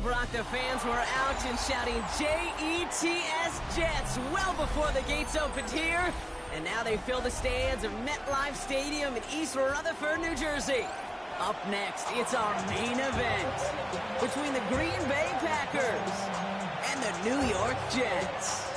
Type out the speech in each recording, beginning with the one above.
Well, Brock, the fans were out and shouting J-E-T-S, Jets, well before the gates opened here. And now they fill the stands of MetLife Stadium in East Rutherford, New Jersey. Up next, it's our main event between the Green Bay Packers and the New York Jets.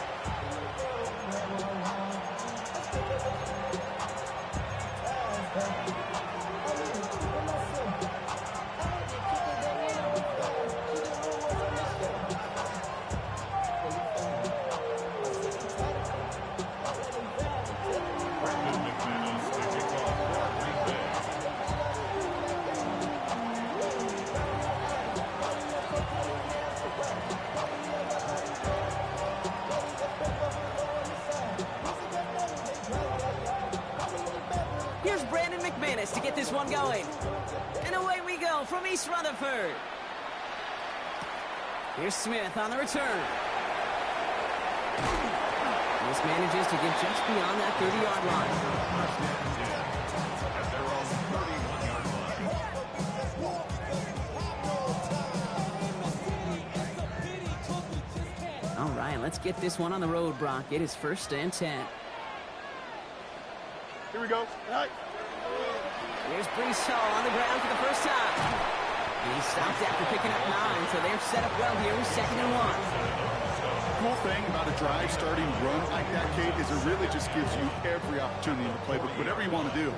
To get this one going. And away we go from East Rutherford. Here's Smith on the return. This manages to get just beyond that 30-yard line. All right, let's get this one on the road, Brock. It is 1st and 10. Here we go. All right. Here's Brees Hall on the ground for the first time. He stopped after picking up 9, so they're set up well here with 2nd and 1. Cool thing about a drive starting run like that, Kate, is it really just gives you every opportunity to play whatever you want to do.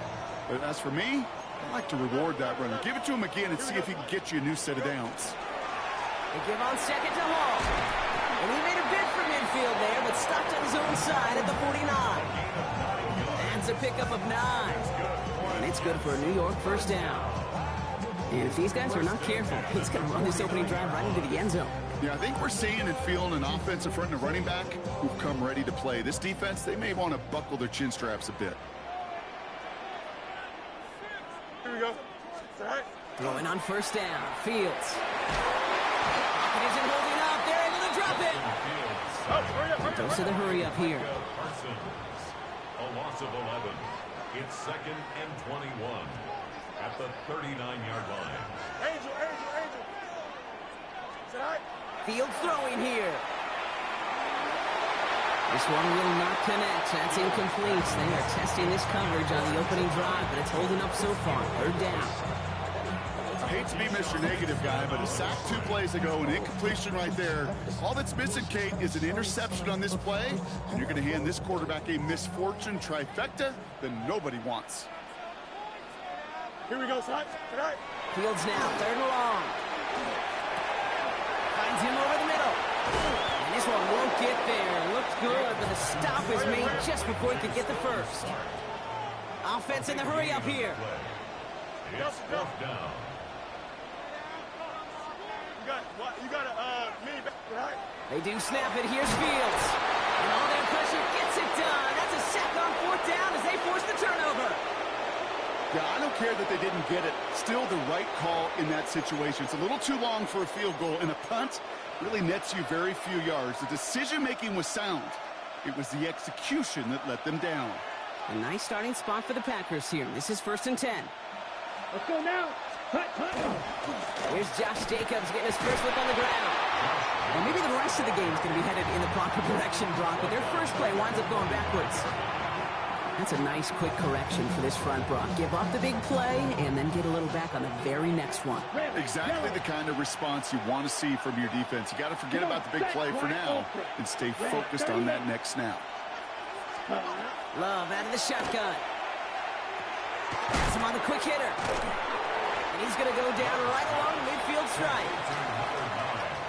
But as for me, I like to reward that runner. Give it to him again and see if he can get you a new set of downs. They give on 2nd to Hall. And he made a bid for midfield there, but stopped on his own side at the 49. That's a pickup of 9. And it's good for a New York first down. And if these guys are not careful, he's going to run this opening drive right into the end zone. Yeah, I think we're seeing and feeling an offensive front and a running back who've come ready to play. This defense, they may want to buckle their chin straps a bit. Here we go. All right. Throwing on first down. Fields. Pocket isn't holding up. They're able to drop it. Oh, hurry up, hurry up. Dose of the hurry up here. A loss of 11. It's 2nd and 21 at the 39-yard line. Angel. All right. Fields throwing here. This one will not connect. That's incomplete. They are testing this coverage on the opening drive, but it's holding up so far. 3rd down. I hate to be Mr. Negative guy, but a sack 2 plays ago, an incompletion right there. All that's missing, Kate, is an interception on this play, and you're going to hand this quarterback a misfortune trifecta that nobody wants. Here we go, son. All right. Fields now, 3rd and long. Finds him over the middle. And this one won't get there. Looked good, but the stop is made just before he could get the first. Offense in the hurry up here. It's 4th down. You got a mini back, right? They do snap it. Here's Fields. And all their pressure gets it done. That's a sack on 4th down as they force the turnover. Yeah, I don't care that they didn't get it. Still the right call in that situation. It's a little too long for a field goal, and a punt really nets you very few yards. The decision-making was sound. It was the execution that let them down. A nice starting spot for the Packers here. This is 1st and 10. Let's go now. Cut. Here's Josh Jacobs getting his first look on the ground. And maybe the rest of the game is going to be headed in the proper direction, Brock, but their first play winds up going backwards. That's a nice, quick correction for this front, Brock. Give up the big play and then get a little back on the very next one. Exactly the kind of response you want to see from your defense. You got to forget about the big play for now and stay focused on that next snap. Love out of the shotgun. Has him on the quick hitter. And he's going to go down right along the midfield stripe.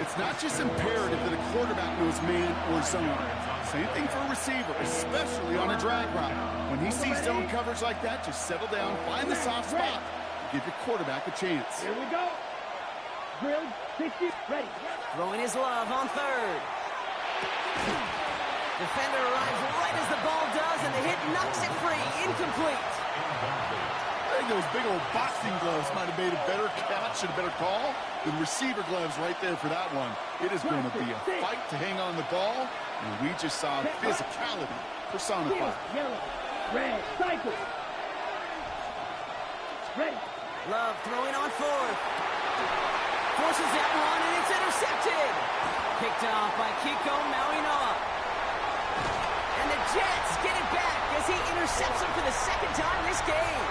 It's not just imperative that a quarterback knows man or zone. Same thing for a receiver, especially on a drag route. When he sees zone coverage like that, just settle down, find the soft spot, and give your quarterback a chance. Here we go. Grilled, 60, ready. Throwing his Love on 3rd. Defender arrives right as the ball does, and the hit knocks it free. Incomplete. I think those big old boxing gloves might have made a better catch and a better call than receiver gloves right there for that one. It is going to be a fight to hang on the ball, and we just saw physicality personified. Yellow, red, cycle. Ready. Love throwing on 4th. Forces that run, and it's intercepted. Picked off by Kiko Mauinoa. And the Jets get it back as he intercepts him for the second time this game.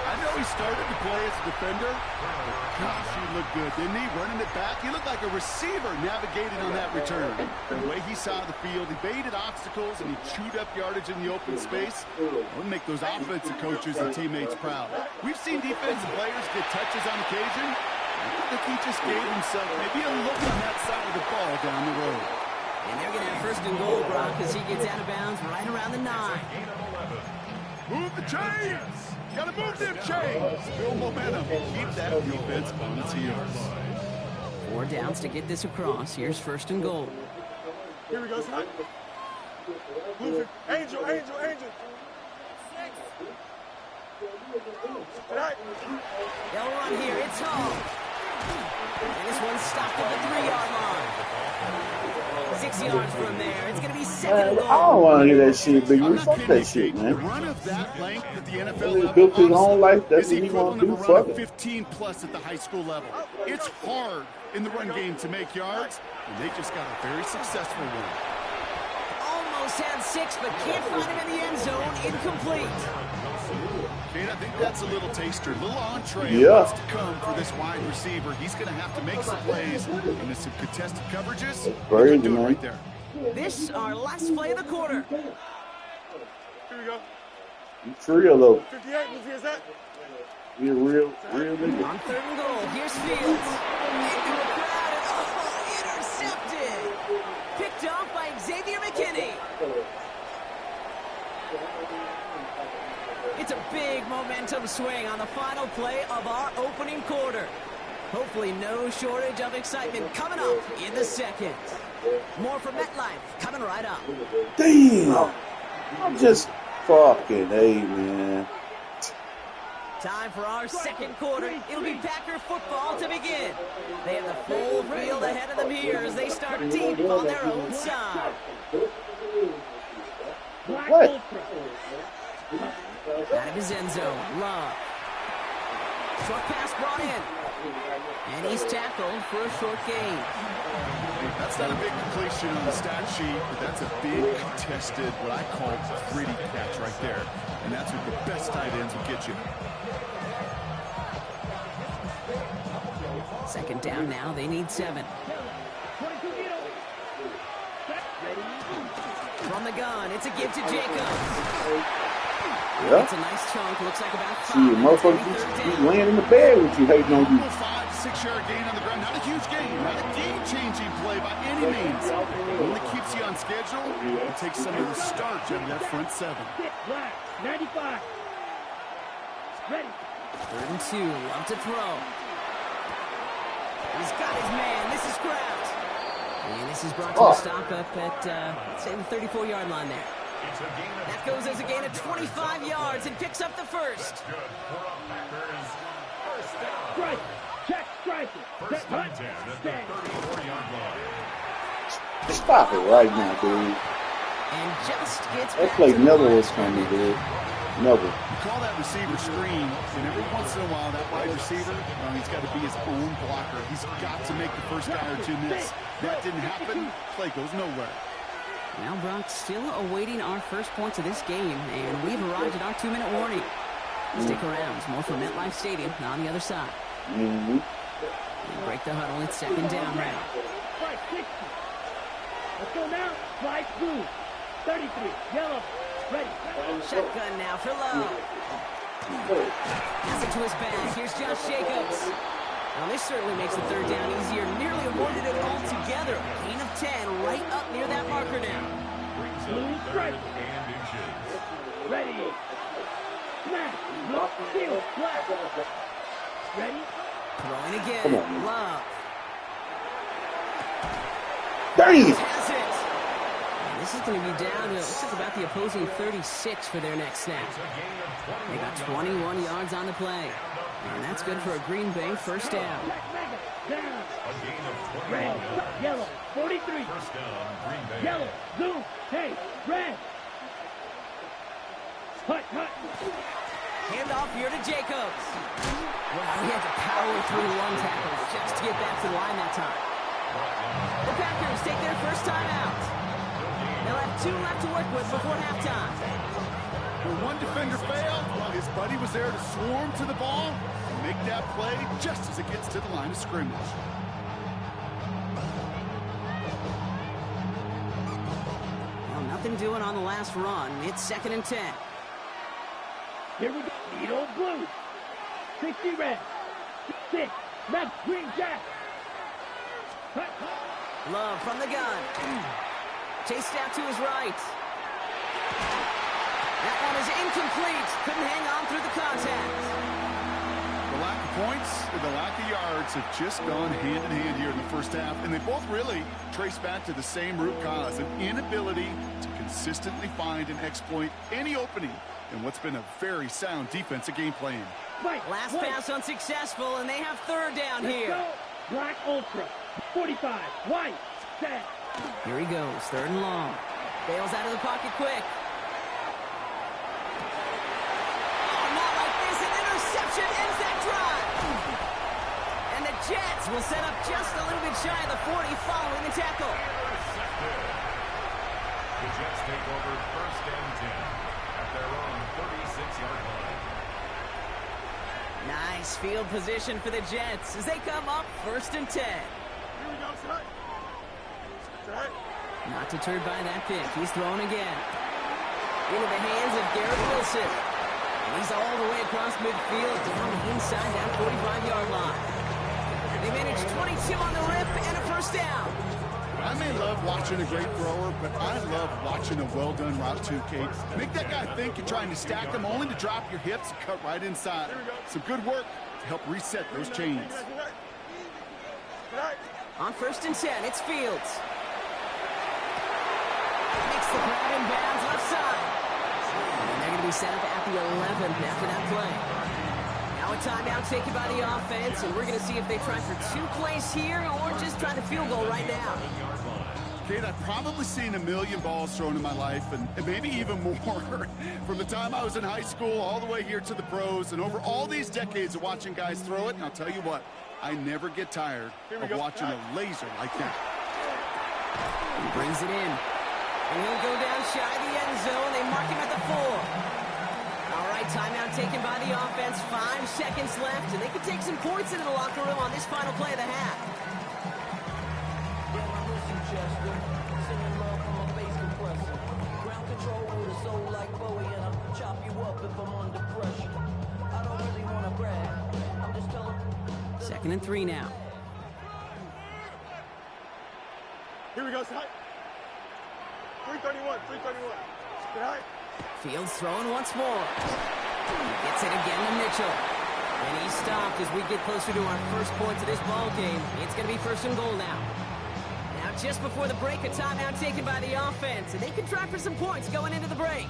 I know he started to play as a defender, but gosh, he looked good, didn't he? Running it back, he looked like a receiver navigating on that return. The way he saw the field, he baited obstacles, and he chewed up yardage in the open space. It would make those offensive coaches and teammates proud. We've seen defensive players get touches on occasion. I think he just gave himself maybe a look on that side of the ball down the road. And they're going to have first and goal, Brock, as he gets out of bounds right around the 9. Move the chains! Got to move them chains! Build momentum. Keep that defense on its heels. 4 downs to get this across. Here's first and goal. Here we go, son. Move it. Angel, Angel, Angel. Right. They'll run here. It's Hall. And this one's stopped at the 3-yard line. 6 yards from there. It's going to be second and goal. I don't want to hear that shit, Big Reese. Fuck that shit, man. Run of that length at the NFL He level built his own life. That's is what he want to do. equivalent of a Fuck run of it. 15 plus at the high school level. It's hard in the run game to make yards, and they just got a very successful one. Almost had 6, but can't find him in the end zone. Incomplete. Kane, I think that's a little taster, a little entree of Yeah. what's to come for this wide receiver. He's going to have to make some plays into some contested coverages. He crazy, can do it man. right there. This our last play of the quarter. Here we go. He's real, though. 58, who's here's that? He's a real nigga. On third and goal, here's Fields. Into the crowd, and intercepted. Picked off by Xavier McKinney. It's a big momentum swing on the final play of our opening quarter. Hopefully no shortage of excitement coming up in the second. More from MetLife coming right up. Damn. I'm just fucking A, man. Time for our second quarter. It'll be Packer football to begin. They have the full field ahead of them here as they start deep on their own side. What? Out of his end zone, Love. Short pass brought in. And he's tackled for a short gain. That's not a big completion on the stat sheet, but that's a big contested, what I call gritty catch right there. And that's what the best tight ends will get you. Second down now, they need 7. From the gun, it's a give to Jacobs. Yeah. It's a nice chunk, looks like about 5. See, motherfucker, he's laying in the bed with you, hating on you. 5 to 6 yard gain on the ground. Not a huge gain, not a game-changing play by any means. It only keeps you on schedule. It takes some of the starch out of that front 7. 95. Ready. Third and 2, love to throw. He's got his man, this is Kraft. And this is brought to a stop up at, let's say, the 34-yard line there. That goes as a gain of 25 yards and picks up the first. Strike. Check. Strike. First and 10 at the 34-yard line. Stop it right now, dude. And just gets That back play to the never line. was coming, dude. Never. You call that receiver screen, and every once in a while, that wide receiver, he's got to be his own blocker. He's got to make the first guy or two miss. That didn't happen. Play goes nowhere. Well, Brock, still awaiting our first points of this game, and we've arrived at our 2-minute warning. Stick around. More from MetLife Stadium on the other side. Mm-hmm. And break the huddle. It's second down now. Strike 60. Let's go now. Strike blue. 33. Yellow. Ready. Shotgun now for Love. Pass it to his back. Here's Josh Jacobs. Well, this certainly makes the third down easier. Nearly avoided it altogether. Gain of 10 right up near that marker now. Blue strike. And inches. Ready. Smash. Block. Steal. Flat. Ready. Throwing again. Come on. Love. Damn. Has it. And this is going to be down to, looks like about the opposing 36 for their next snap. They got 21 yards on the play. And that's good for a Green Bay first down. Down. A gain of 21 Red. yards. Yellow. 43. First down, Green Bay. Yellow. Zoom. Hey. Red. Hut. Handoff here to Jacobs. Wow, he had to power through one tackle just to get back to the line that time. The Packers take their first time out. They'll have 2 left to work with before halftime. The one defender failed while his buddy was there to swarm to the ball and make that play just as it gets to the line of scrimmage. Well, nothing doing on the last run. It's 2nd and 10. Here we go. Need old blue. 60 red. 6. Left. Green jack. Love from the gun. Chased out to his right. That one is incomplete. Couldn't hang on through the contact. The lack of points and the lack of yards have just gone hand in hand here in the first half, and they both really trace back to the same root cause, an inability to consistently find and exploit any opening in what's been a very sound defensive game plan. Last pass unsuccessful, and they have 3rd down Let's here. go. Black Ultra. 45. White. Set. Here he goes, 3rd and long. Bails out of the pocket quick. Oh, not like this. An interception ends that drive. And the Jets will set up just a little bit shy of the 40 following the tackle. The Jets take over 1st and 10 at their own 36-yard line. Nice field position for the Jets as they come up 1st and 10. Not deterred by that pick. He's thrown again. Into the hands of Garrett Wilson. And he's all the way across midfield down the inside that 45-yard line. They managed 22 on the rip and a 1st down. I may love watching a great thrower, but I love watching a well-done route too, Kate. Make that guy think you're trying to stack them only to drop your hips and cut right inside. Some good work to help reset those chains. On 1st and 10, it's Fields. Makes the grab in bounds left side. And they're going to be set up at the 11 after that play. Now a timeout taken by the offense, and we're going to see if they try for 2 plays here or just try the field goal right now. Kate, I've probably seen a million balls thrown in my life, and maybe even more. From the time I was in high school all the way here to the pros, and over all these decades of watching guys throw it, and I'll tell you what, I never get tired of watching a laser like that. He brings it in. And he'll go down shy of the end zone. They mark him at the 4. All right, timeout taken by the offense. 5 seconds left, and they can take some points into the locker room on this final play of the half. Ground control with a soul like Bowie, and I'll chop you up if I'm under pressure. I don't really want to brag. I'm just telling. 2nd and 3 now. Here we go, Scott. 331, 331. Get high. Fields throwing once more. Gets it again to Mitchell. And he's stopped as we get closer to our first points of this ball game. It's going to be 1st and goal now. Now just before the break, a timeout taken by the offense. And they can try for some points going into the break.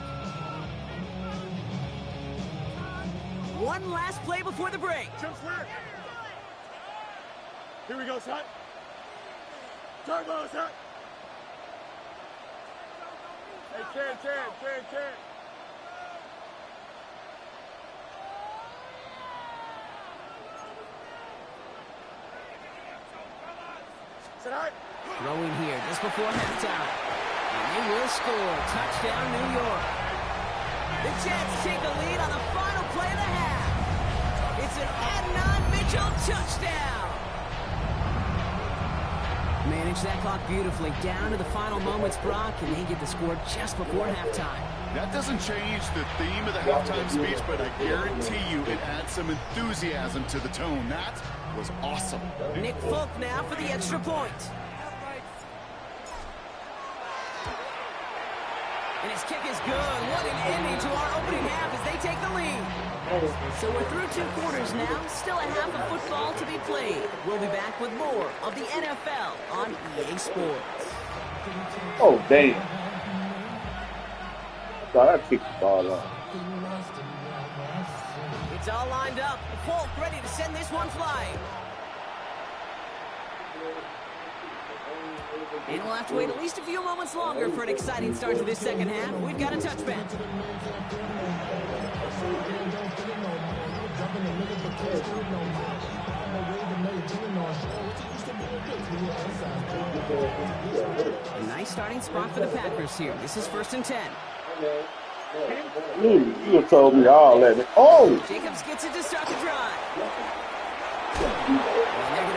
One last play before the break. Jump square. Here we go, Scott. Turbo, Scott. Hey, Chan. Throwing here just before halftime. And they will score. Touchdown, New York. The Jets take the lead on the final play of the half. It's an Adnan Mitchell touchdown. Manage that clock beautifully down to the final moments, Brock, and they get the score just before halftime. That doesn't change the theme of the halftime speech, but I guarantee you it adds some enthusiasm to the tone. That was awesome. Nick Folk now for the extra point. And his kick is good. What an ending to our opening half as they take the lead. So we're through 2 quarters now. Still a half of football to be played. We'll be back with more of the NFL on EA Sports. Oh, damn. God, I kicked the ball off. It's all lined up. Folk ready to send this one flying. And we'll have to wait at least a few moments longer for an exciting start to this second half. We've got a touchback. A nice starting spot for the Packers here. This is 1st and 10. You have told me all that. Oh! Jacobs gets it to start the drive.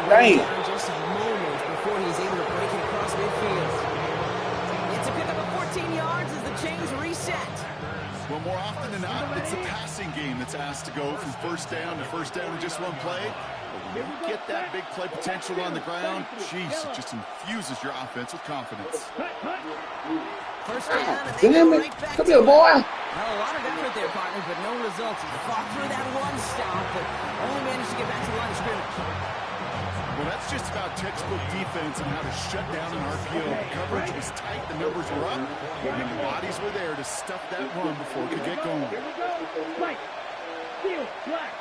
Dang. Just a moment before he's able to break it across midfield. It's a pickup of 14 yards as the chains reset. Well, more often than not, it's the passing game that's asked to go from first down in just one play. But when you get that big play potential on the ground, geez, it just infuses your offense with confidence. First down, and they Damn go it. right back Come to here, it. boy. Well, a lot of effort there, partner, but no results. He fought through that one stop, but only managed to get back to the line of scrimmage. Well, that's just about textbook defense and how to shut down an RPO. The coverage was tight, the numbers were up, and the bodies were there to stuff that run before it could get going. Here we go. Right. Field. Black.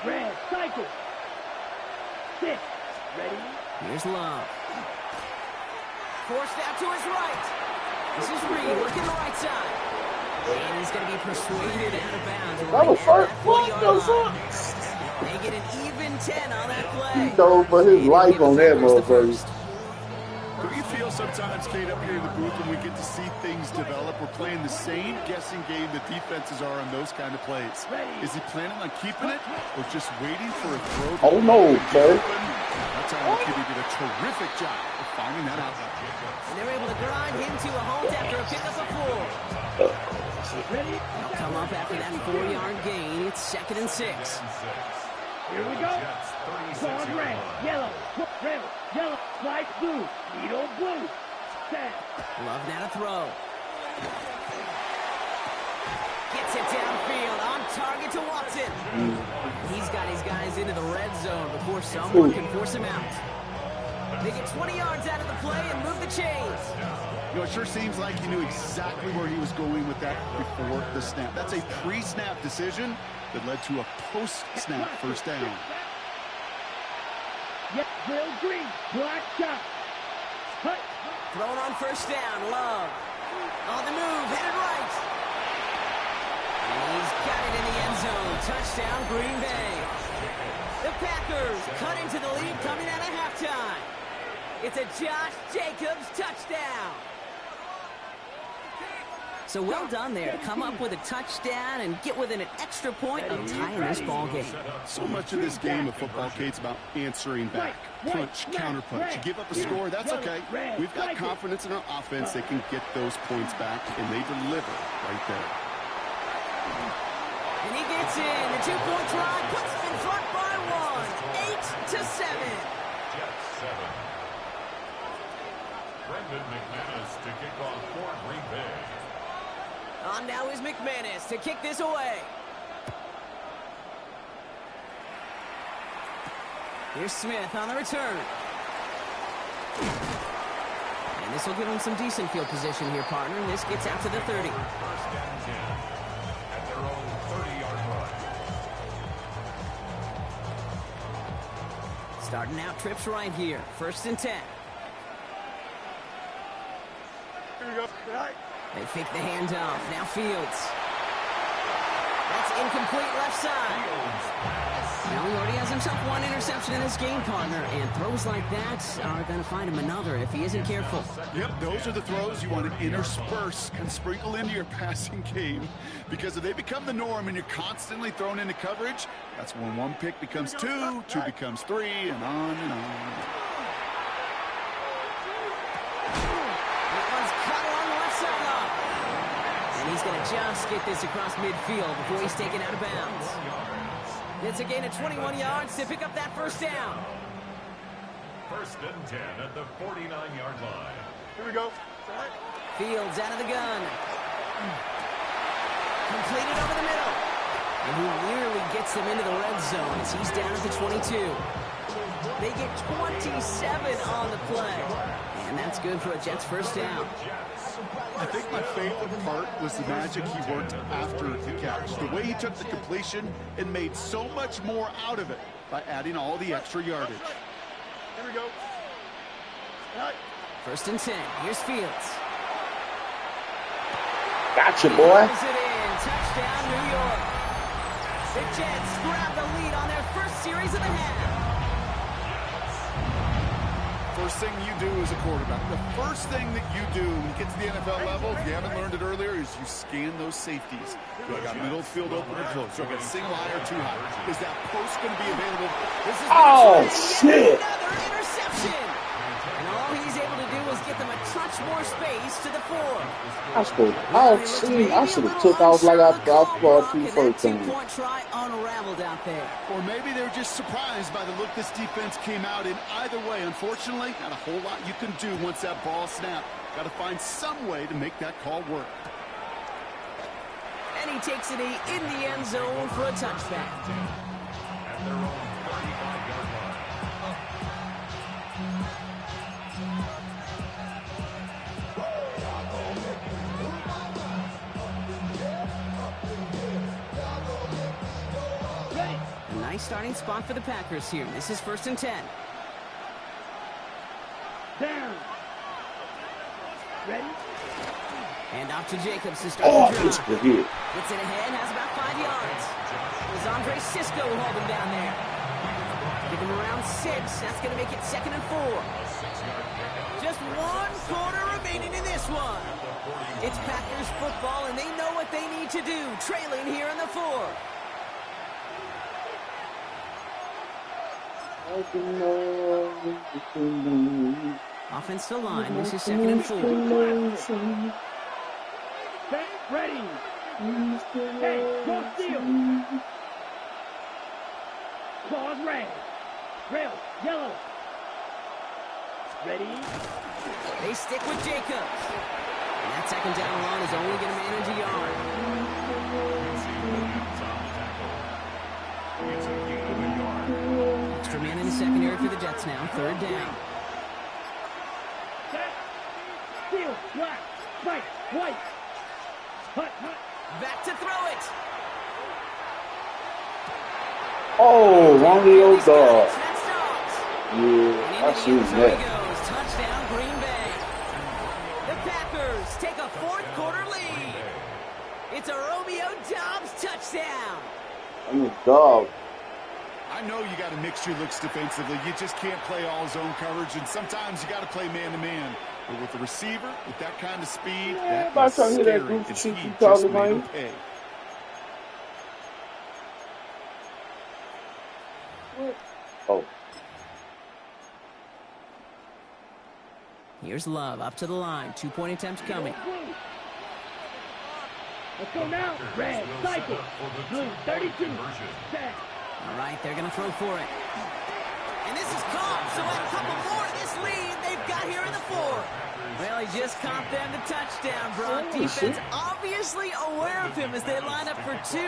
Red. Cycle. 6. Ready? Here's Love. Forced out to his right. This is Reed working the right side. And he's going to be persuaded out of bounds. That was first. What the fuck? They get an even 10 on that play. He dove for his life on that motherfucker. Do you feel sometimes, Kate, up here in the booth when we get to see things develop, we're playing the same guessing game that defenses are on those kind of plays? Is he planning on keeping it or just waiting for a throw? Oh, no, sir. That's how Kitty did a terrific job of finding that out. And they're able to grind him to a halt after a pickup of 4. They'll come up after that 4-yard gain. It's 2nd and 6. Here we go. Solid red, yellow, red, yellow, slice blue, needle blue. Set. Love now to throw. Gets it downfield, on target to Watson. He's got his guys into the red zone before someone can force him out. They get 20 yards out of the play and move the chains. You know, it sure seems like he knew exactly where he was going with that before the snap. That's a pre-snap decision that led to a post-snap first down. Yep, drill green, black shot. Hut. Thrown on first down, Love. On the move, headed right. And he's got it in the end zone. Touchdown, Green Bay. The Packers cut into the lead coming out of halftime. It's a Josh Jacobs touchdown. So well done there to come up with a touchdown and get within an extra point of tying this ball game. So much of this game of football, Kate's about answering back. Punch, counterpunch. You give up a score, that's okay. We've got confidence in our offense. They can get those points back, and they deliver right there. And he gets in. The 2-point try puts them in front by 1. 8-7. Jets 7. Brendan McManus to kick off for Green Bay. On now is McManus to kick this away. Here's Smith on the return. And this will give him some decent field position here, partner. And this gets out to the 30. 1st and 10 at their own 30-yard line. Starting out trips right here. 1st and 10. Here we go. Right. They fake the handoff. Now Fields. That's incomplete left side. Now he already has himself one interception in this game, partner. And throws like that are going to find him another if he isn't careful. Yep, those are the throws you want to intersperse and sprinkle into your passing game. Because if they become the norm and you're constantly thrown into coverage, that's when 1 pick becomes 2, 2 becomes 3, and on and on. He's going to just get this across midfield before he's taken out of bounds. It's a gain of 21 yards to pick up that first down. 1st and 10 at the 49-yard line. Here we go. Fields out of the gun. Completed over the middle. And he nearly gets them into the red zone as he's down at the 22. They get 27 on the play. And that's good for a Jets first down. I think my favorite part was the magic he worked after the catch. The way he took the completion and made so much more out of it by adding all the extra yardage. Here we go. Right. 1st and 10. Here's Fields. Gotcha, boy. Pulls it in. Touchdown, New York. Jets grab the lead on their first series of the half. First thing you do as a quarterback, the first thing that you do when you get to the NFL level, if you haven't learned it earlier, is you scan those safeties. Do I got middle field open or close? Do I got single high or too high? Is that post going to be available? This is shit. Another interception. And all he's able to do is get them a touch more space to the 4. I should have took off like I thought to first time. Two-point try unraveled out there. Or maybe they're just surprised by the look this defense came out in. Either way, unfortunately, not a whole lot you can do once that ball snapped. Got to find some way to make that call work. And he takes it in the end zone for a touchback. At their own 35-yard line. A nice starting spot for the Packers here. This is 1st and 10. Down. Ready? And off to Jacobs to start the It's drive. good. Gets it ahead, has about 5 yards. Is Andre Cisco hold him down there. Give him around 6. That's going to make it 2nd and 4. Just 1 quarter remaining in this one. It's Packers football, and they know what they need to do, trailing here in the 4. Offense to line. This is 2nd and 4. Set. Ready. Hey, go steal. Claws red. Rail. Yellow. Ready. They stick with Jacobs. And that 2nd down run is only going to manage a yard. It's a gain of a yard. Extra man in the secondary for the Jets now. 3rd down. Set. Steal. Black. White. White. Hut. Hut. Back to throw it. Oh, one of those dogs. That stops. Yeah, I And seen into the end zone he that. goes. Touchdown, Green Bay. The Packers take a 4th quarter lead. It's a Romeo Doubs touchdown. I'm a dog. I know you got to mix your looks defensively. You just can't play all zone coverage, and sometimes you got to play man-to-man. But with the receiver, with that kind of speed, that by is the time you hear that scary, goofy and shit he you just talking made him about. pay. Oh, Here's Love up to the line. 2-point attempts coming. Let's go now. Red. Cycle. Blue. 32. Set. All right, they're going to throw for it. And this is caught, so add a couple more to this lead they've got here in the 4. Well, he just caught them the touchdown, Brock. Defense obviously aware of him as they line up for 2.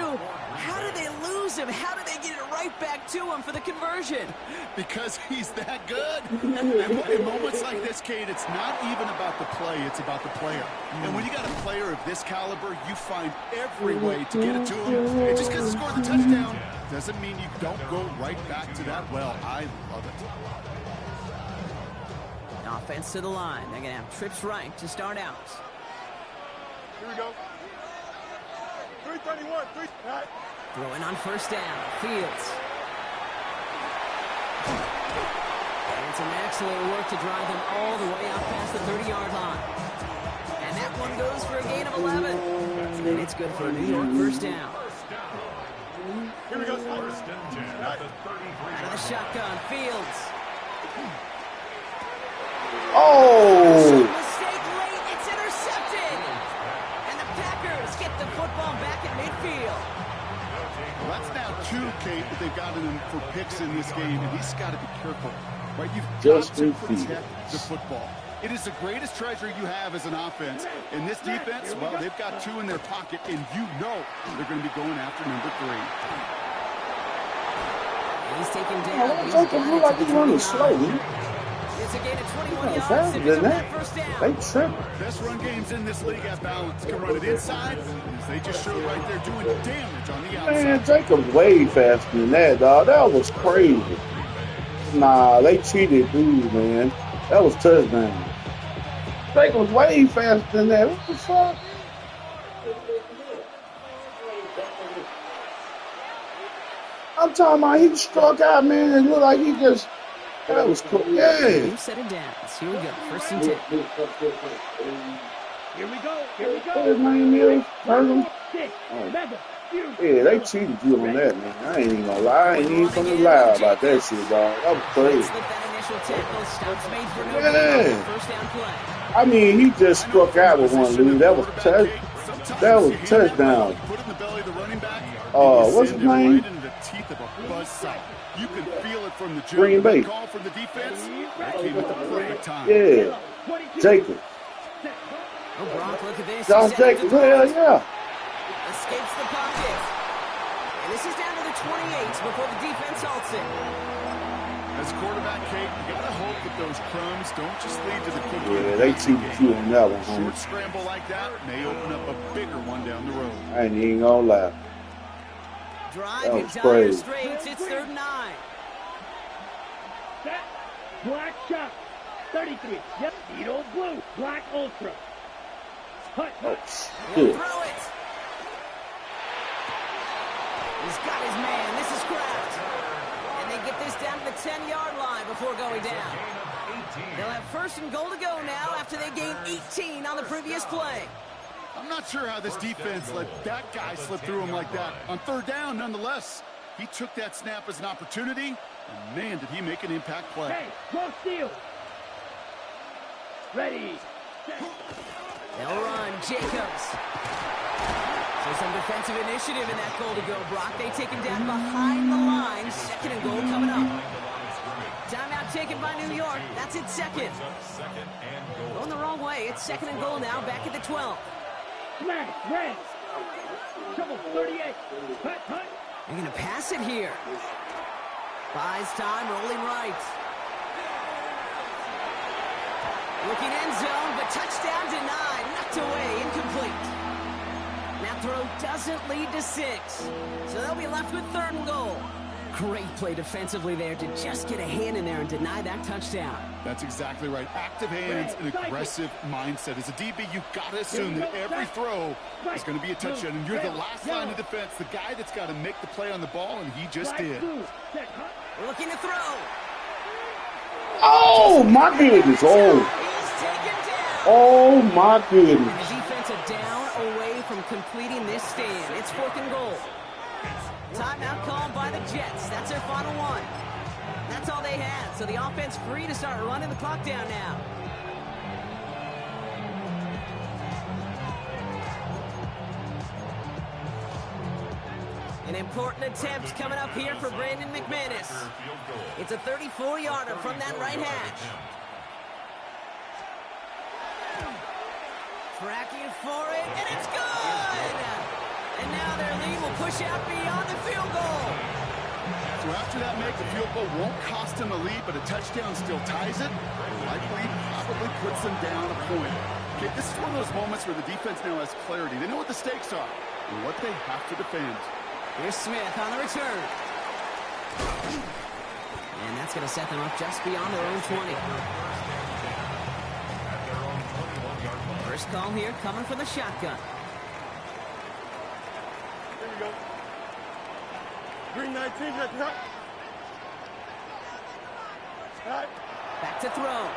How did they lose him? How did they get it right back to him for the conversion? Because he's that good. In moments like this, Kate, it's not even about the play, it's about the player. And when you got a player of this caliber, you find every way to get it to him. And just because he scored the touchdown doesn't mean you don't go right back to that well. I love it. Offense to the line. They're going to have trips right to start out. Here we go. 331. Right. Throwing on 1st down. Fields. And some excellent work to drive them all the way out past the 30-yard line. And that one goes for a gain of 11. And it's good for a New York 1st down. Here we go. 1st and 10 at the 33. Out of the shotgun. Fields. oh, Mistake late. It's intercepted. And the Packers get the football back at midfield. Well, that's now 2, Kate, that they've gotten him for picks in this game, and he's got to be careful. Right? You've Just got to repeat. protect the football. It is the greatest treasure you have as an offense. In this defense, well, they've got 2 in their pocket, and you know they're going to be going after number 3. He's taken I down. don't think it look like he's running slow. It's a gain of 21 He's yards. faster It is than a that. 1st down. They tripping. Best run games in this league at balance. Can run it inside, as they just showed right there, doing damage on the outside. Man, Jacob's way faster than that, dog. That was crazy. Nah, they cheated, dude, man. That was touchdown. Jacob's way faster than that. What the fuck? I'm talking about he struck out, man. It looked like he just, that was cool. Yeah. You set it down. Here we go. First and 10. Here we go. Here we go. What his name is? Bergen? Six, seven, Yeah, they cheated you on that, man. I ain't even gonna lie. I ain't even gonna lie about that shit, dog. That was crazy. Slip that initial tackle. Stops made for no Yeah. gain. First down play. I mean, he just struck out with one lead. That was a touchdown. Put in the belly of the running back. What's his name? Right into the teeth of a buzzsaw. You can feel it from the jump. Green Bay. Call from the defense. That came at the perfect time. Yeah. Jacobs. Oh, Brock, look at this. Josh Jacobs. Hell yeah. Escapes the pocket. And this is down to the 28 before the defense halts it. As quarterback, Kate, you got to hope that those crumbs don't just lead to the cookie. Yeah, they cheated you on that one, homie. Short scramble like that may open up a bigger one down the road. I ain't even gonna lie. Drive That in was dire crazy. straits. It's 3rd and 9. Set. Black shot. 33. Yep. Needle blue. Black ultra. Hut. Oh, He'll shit. throw it. He's got his man. This is Kraft. And they get this down to the 10-yard line before going down. They'll have 1st and goal to go now after they gained 18 on the previous play. I'm not sure how this defense let that guy slip through him like that. On 3rd down, nonetheless, he took that snap as an opportunity, and man, did he make an impact play. Hey, go steal. Ready. They'll run. Jacobs. So some defensive initiative in that goal to go, Brock. They take him down behind the line. 2nd and goal coming up. Timeout taken by New York. That's its 2nd. Going the wrong way. It's 2nd and goal now, back at the 12. Smash. Red. Trouble 38. Hut. Hut. They're going to pass it here. Buys time, rolling right. Looking end zone, but touchdown denied. Knocked away, incomplete. That throw doesn't lead to 6. So they'll be left with 3rd and goal. Great play defensively there to just get a hand in there and deny that touchdown. That's exactly right. Active hands and aggressive mindset. As a DB, you've got to assume that every throw is going to be a touchdown. And you're the last line of defense, the guy that's got to make the play on the ball, and he just did. We're looking to throw. Oh, my goodness. Oh. He's taken down. Oh, my goodness. The defense a down away from completing this stand. It's 4th and goal. Timeout called by the Jets. That's their final one. That's all they had. So the offense free to start running the clock down now. An important attempt coming up here for Brandon McManus. It's a 34-yarder from that right hash. Tracking for it, and it's good! And now their lead will push out beyond the field goal. So after that make, the field goal won't cost him a lead, but a touchdown still ties it. Likely, probably puts them down a point. Okay, this is one of those moments where the defense now has clarity. They know what the stakes are and what they have to defend. Here's Smith on the return. And that's going to set them up just beyond their own 20. First call here coming from the shotgun. Here we go. Green 19 at the top. Right. Back to throw.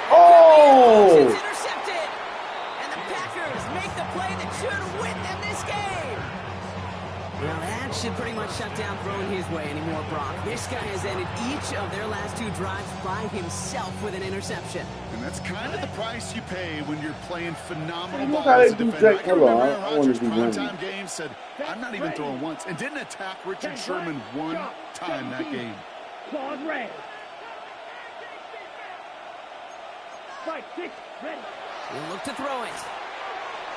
Oh! It's intercepted. And the Packers make the play that should win them this game. Well, that should pretty much shut down throwing his way anymore, Brock. This guy has ended each of their last 2 drives by himself with an interception. And that's kind of the price you pay when you're playing phenomenal Look ball how as a they do defender. I Jake can remember Miller. Aaron I want Rodgers' to be winning. primetime game said, I'm not even throwing once, and didn't attack Richard Sherman one time that game. Claws red. Spike 6, ready. He'll look to throw it.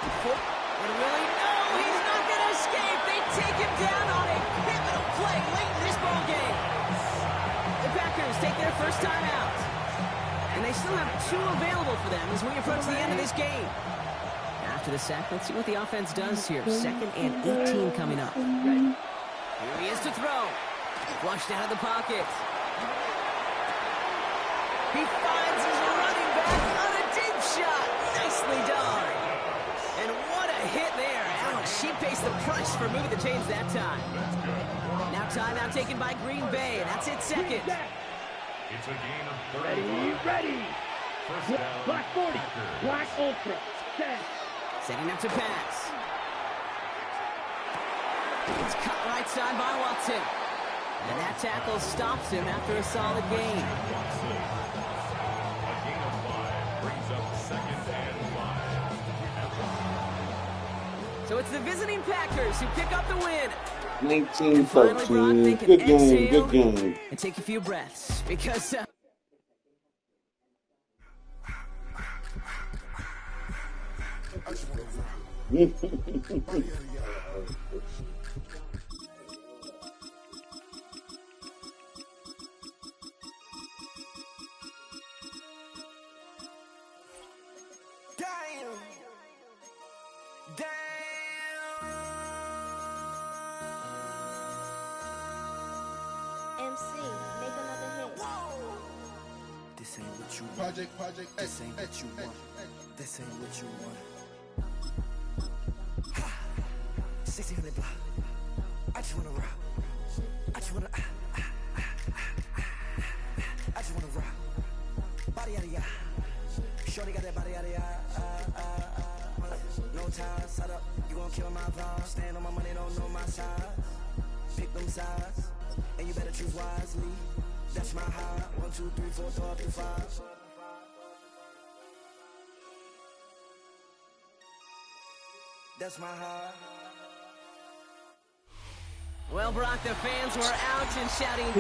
And really, no, he's not going to escape. They take him down on a pivotal play late in this ball game. The Packers take their first time out. And they still have 2 available for them as we approach the end of this game. After the sack, let's see what the offense does here. 2nd and 18 coming up. Here he is to throw. Flushed out of the pocket. He finds his running back on a deep shot. Nicely done. And what a hit there. Alex, she pays Just the push for moving the chains that time. Now timeout taken by Green Bay. That's it, second. It's a gain of 30. Ready. First down. Black 40. Black Ultra. Set. Setting up to pass. It's cut right side by Watson. And that tackle stops him after a solid gain. Watson. A gain of 5 brings up second and 5. So it's the visiting Packers who pick up the win. 19-13. Good game, good game. And take a few breaths because... MC, make another hit. This ain't what you want. Project. This ain't what you want. This ain't what you want. Ha! 1600 block. I just wanna rock. I just wanna. I just wanna rock. Body out of ya. Shorty got that body out of ya. No time, set up. You gon' kill my vibe. Stand on my money, don't know my size. Pick them sides. And you better choose wisely. That's my high. 1, 2, 3, 4, 5. That's my high. Well, Brock, the fans were out and shouting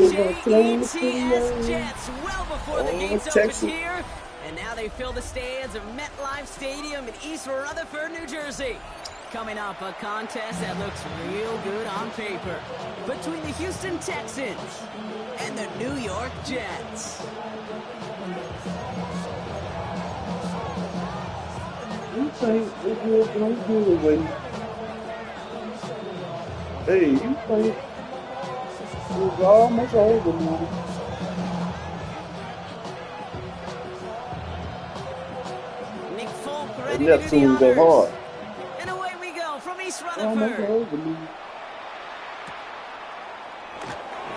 J-E-T-S Jets well before the gates opened here. And now they fill the stands of MetLife Stadium in East Rutherford, New Jersey. Coming up, a contest that looks real good on paper between the Houston Texans and the New York Jets. You think it was going to do away? Hey, you think it was almost over now? Nick Folk ready to do the honors. And away we go from East Rutherford.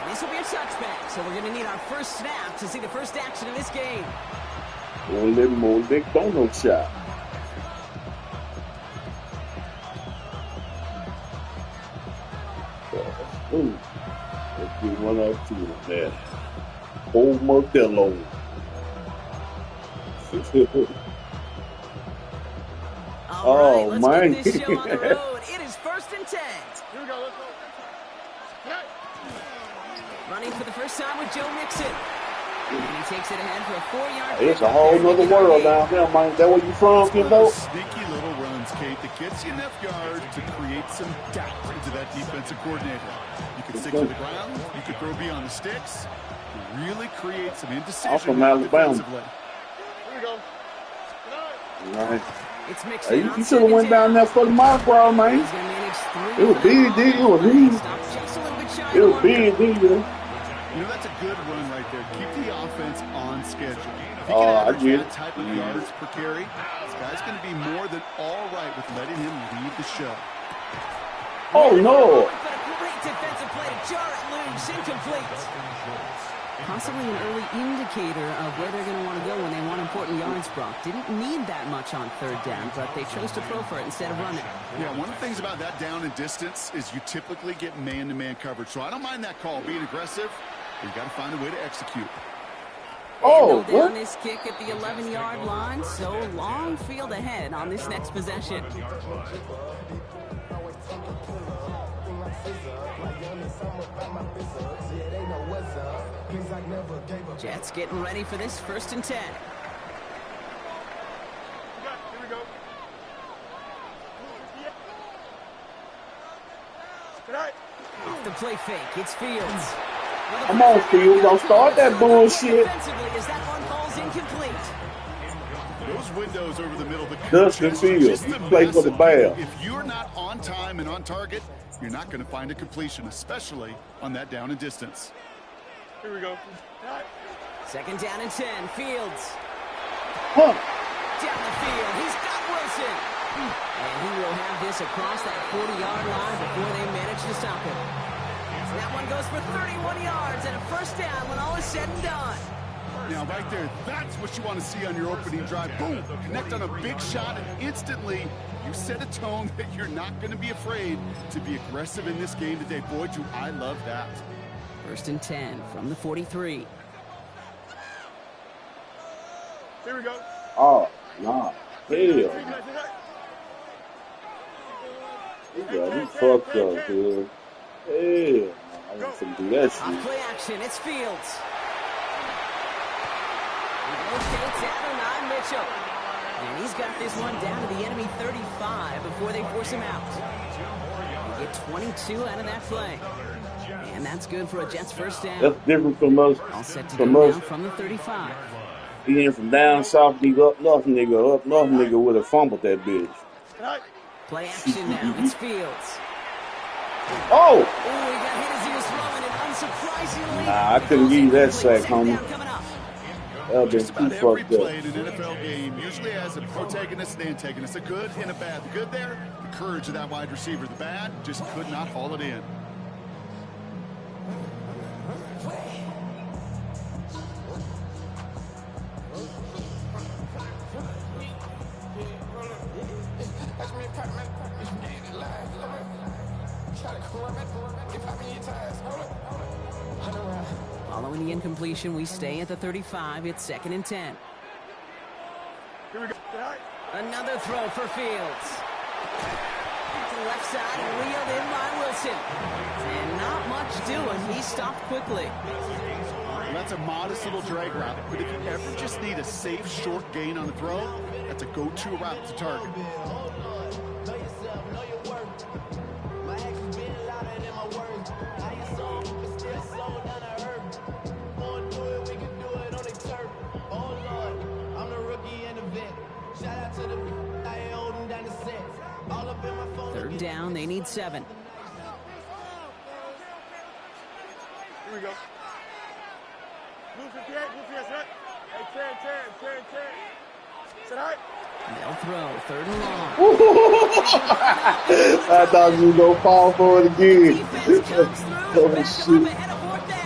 This will be a touchback, so we're going to need our first snap to see the first action of this game. One little more McDonald's shot. Ooh, let's get one or two of that. Old Modelo. All right, let's get this show on the road. It is 1st and 10. Here we go, let's go. Running for the first time with Joe Mixon. And he takes it ahead for a 4-yard It's a whole nother world down there, man. Is that where you from, Kimbo? Sneaky little runs, Kate, that gets you enough yards to create some doubt into that defensive coordinator. You can stick to the ground. You can throw beyond the sticks. Really create some indecision. I'm from Alabama. Here we go. Right. It's Hey, you should have went down there for the micro, man. It was big, dude. It was big. It was big, dude. You know, that's a good run right there. Keep the offense on schedule. If he can average that type of yards per carry, this guy's going to be more than all right with letting him lead the show. Oh, no. But a great defensive play to jar it loose, incomplete. Possibly an early indicator of where they're going to want to go when they want important yards, Brock. Didn't need that much on 3rd down, but they chose to throw for it instead of running. Yeah, one of the things about that down and distance is you typically get man-to-man coverage. So I don't mind that call, being aggressive, but you got to find a way to execute. Oh, what? On this kick at the 11-yard line, so long field ahead on this next possession. Jets getting ready for this 1st and 10. Here we go. Off the play fake, it's Fields. Come on, Fields. Don't start that bullshit. Defensively, as that one falls incomplete. Those windows over the middle of the Justin Fields, he plays for the Bears. If you're not on time and on target, you're not going to find a completion, especially on that down and distance. Here we go. 2nd down and 10. Fields. Huh. Down the field. He's got Wilson. And he will have this this across that 40-yard line before they manage to stop him. So that one goes for 31 yards and a first down when all is said and done. Now, right there, that's what you want to see on your opening drive. Boom, connect on a big shot, and instantly you set a tone that you're not going to be afraid to be aggressive in this game today. Boy, do I love that. First and 10 from the 43. Here we go. Oh, nah. Hell. You fucked up, dude. Hell. I want to do that shit. Off play action, it's Fields. Takes Adonai Mitchell. And he's got this one down to the enemy 35 before they force him out. They get 22 out of that play. And that's good for a Jets first down. That's different from us. All set to go down from the 35. He in from down south, nigga, up north, nigga would have fumbled that bitch. Play action now. It's Fields. Oh! Oh, he got hit as he was throwing, and unsurprisingly, nah, I couldn't give you that sack, homie. Just about every play in an NFL game usually has a protagonist and antagonist, a good and a bad. The good there, the courage of that wide receiver. The bad, just could not haul it in. Following the incompletion, we stay at the 35. It's second and 10. Here we go. Another throw for Fields. To the left side and reeled in by Wilson. And not much doing. He stopped quickly. Well, that's a modest little drag route, but if you ever just need a safe, short gain on the throw, that's a go-to route to target. Third down, they need 7. Here we go. Move your set. Hey, turn. Set high. They'll throw. Third and long. I thought you were going to fall for it again. Defense comes through and back him up ahead of fourth down.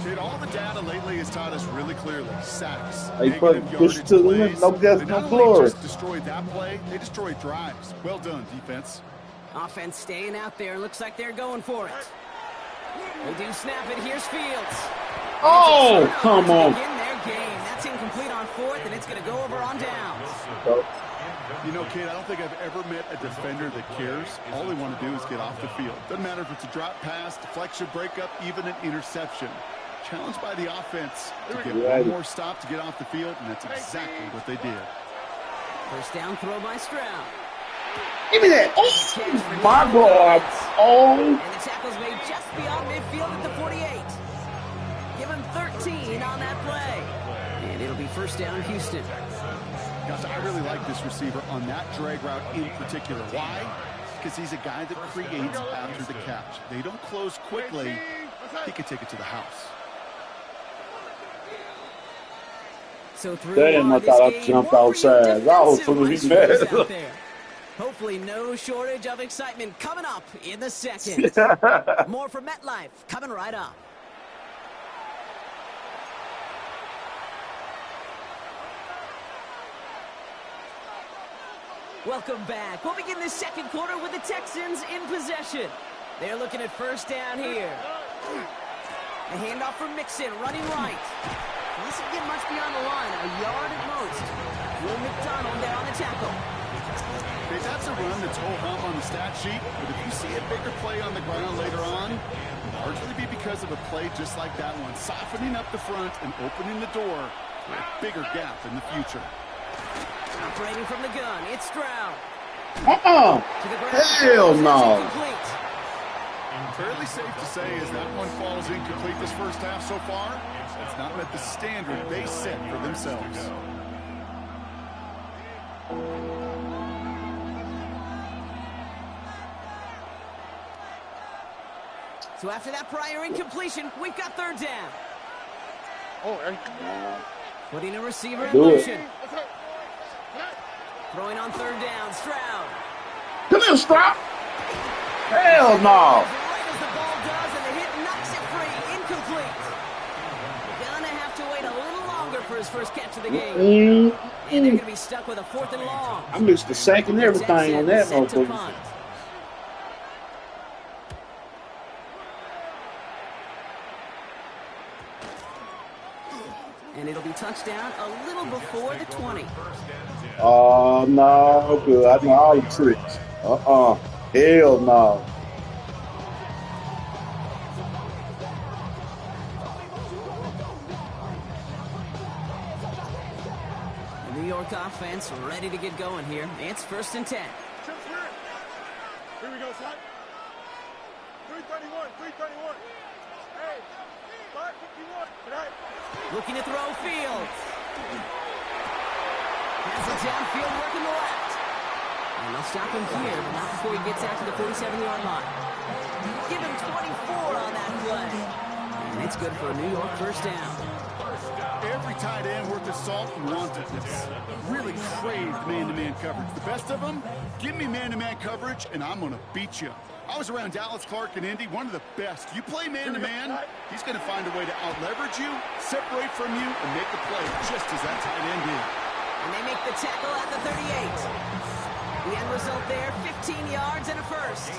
Dude, all the data lately has taught us really clearly. Sacks, They put negative push yardage to the plays. limit, no guess, They no not glory. only just destroyed that play, they destroyed drives. Well done, defense. Offense staying out there. Looks like they're going for it. They do snap it. Here's Fields. Oh, come on. Begin their game. That's incomplete on fourth, and it's going to go over on downs. You know, kid, I don't think I've ever met a defender that cares. All they want to do is get off the field. Doesn't matter if it's a drop pass, deflection, breakup, even an interception. Challenged by the offense to get one more stop to get off the field, and that's exactly what they did. First down throw by Stroud. Give me that. Oh, my God. Oh. And the tackle's made just beyond midfield at the 48. Give him 13 on that play. And it'll be first down, Houston. Gosh, I really like this receiver on that drag route in particular. Why? Because he's a guy that creates after the catch. They don't close quickly. He can take it to the house. So through Damn, I thought I jumped outside. I was going to be mad. Hopefully no shortage of excitement coming up in the second. More from MetLife coming right up. Welcome back. We'll begin the second quarter with the Texans in possession. They're looking at first down here. A handoff from Mixon, running right. Doesn't get much beyond the line, a yard at most. Will McDonald there on the tackle. That's a run that's ho-hum on the stat sheet, but if you see a bigger play on the ground later on, it'll largely be because of a play just like that one, softening up the front and opening the door for a bigger gap in the future. Operating from the gun, it's Stroud. Hell no. Fairly safe to say as that one falls incomplete this first half so far, it's not met the standard they set for themselves. So after that prior incompletion, we've got third down. Putting a receiver in motion. Throwing on third down, Stroud. Come here, Strap. Hell no. Right as the ball does, and the hit knocks it free. Incomplete. Gonna have to wait a little longer for his first catch of the game. And they're gonna be stuck with a 4th and long. I missed the sack and everything on that motherfucker. And it'll be touchdown a little before the 20. Oh, no, good. I know all the tricks. Hell no. The New York offense ready to get going here. It's 1st and 10. Here we go, son. 331, 331. Hey, 551. Tonight. Looking to throw Fields. Has it downfield working the left. And they'll stop him here, but not before he gets out to the 47-yard line. Give him 24 on that play. And it's good for a New York 1st down. Every tight end worth his salt wanted this. Really craved man-to-man coverage. The best of them, give me man-to-man coverage, and I'm going to beat you. I was around Dallas Clark and Indy, one of the best. You play man-to-man, he's going to find a way to out-leverage you, separate from you, and make the play just as that tight end did. And they make the tackle at the 38. The end result there, 15 yards and a first.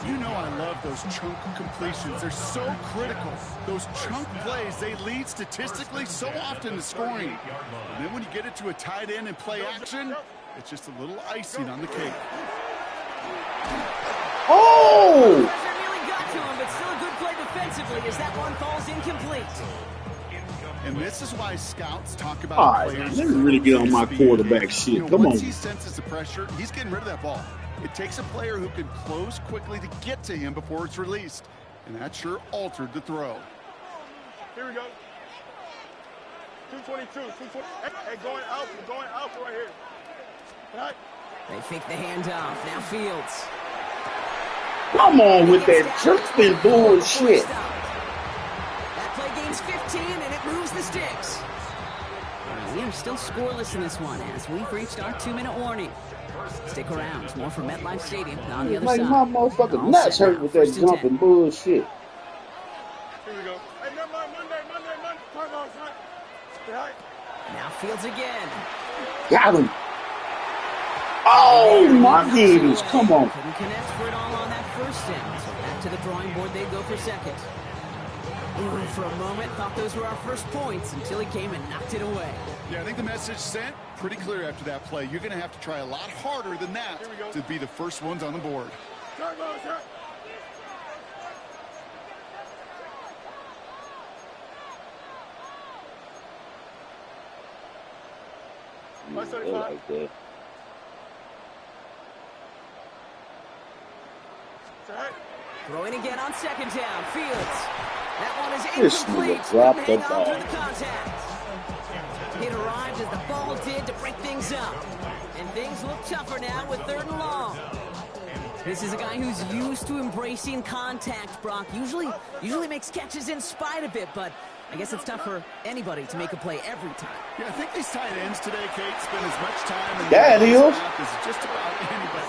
You know I love those chunk completions. They're so critical. Those chunk plays, they lead statistically so often to scoring. And then when you get it to a tight end and play action, it's just a little icing on the cake. Oh! Pressure really got to him, but still a good play defensively as that one falls incomplete. And this is why scouts talk about All right, players. let me really get on my quarterback shit. You know, Come once on. he senses the pressure, he's getting rid of that ball. It takes a player who can close quickly to get to him before it's released. And that sure altered the throw. Here we go. 222, 220. Hey, going out right here. Tonight. They fake the handoff. Now Fields. Come on with that jerk-spin bullshit. That play gains 15, and it moves the sticks. We are still scoreless in this one as we've reached our 2-minute warning. Stick around. More from MetLife Stadium on the other Like side. my motherfucking nuts hurt with that jumping bullshit. Here we go. Hey, never mind. Monday. Time on, son. Tonight. Now Fields again. Got him. Oh, my goodness. Come on. Couldn't connect for it all on that first down. So back to the drawing board, they go for second. Ooh, for a moment, thought those were our first points until he came and knocked it away. Yeah, I think the message sent pretty clear after that play. You're going to have to try a lot harder than that to be the first ones on the board. Time on, son. I like that. Throwing again on second down. Fields. That one is This incomplete. nigga dropped Couldn't the hang on ball. through the contact. It arrived as the ball did to break things up. And things look tougher now with 3rd and long. This is a guy who's used to embracing contact, Brock. Usually makes catches in spite of it, but I guess it's tough for anybody to make a play every time. Yeah, I think these tight ends today, Kate, spend as much time in Yeah, it is. as just about anybody.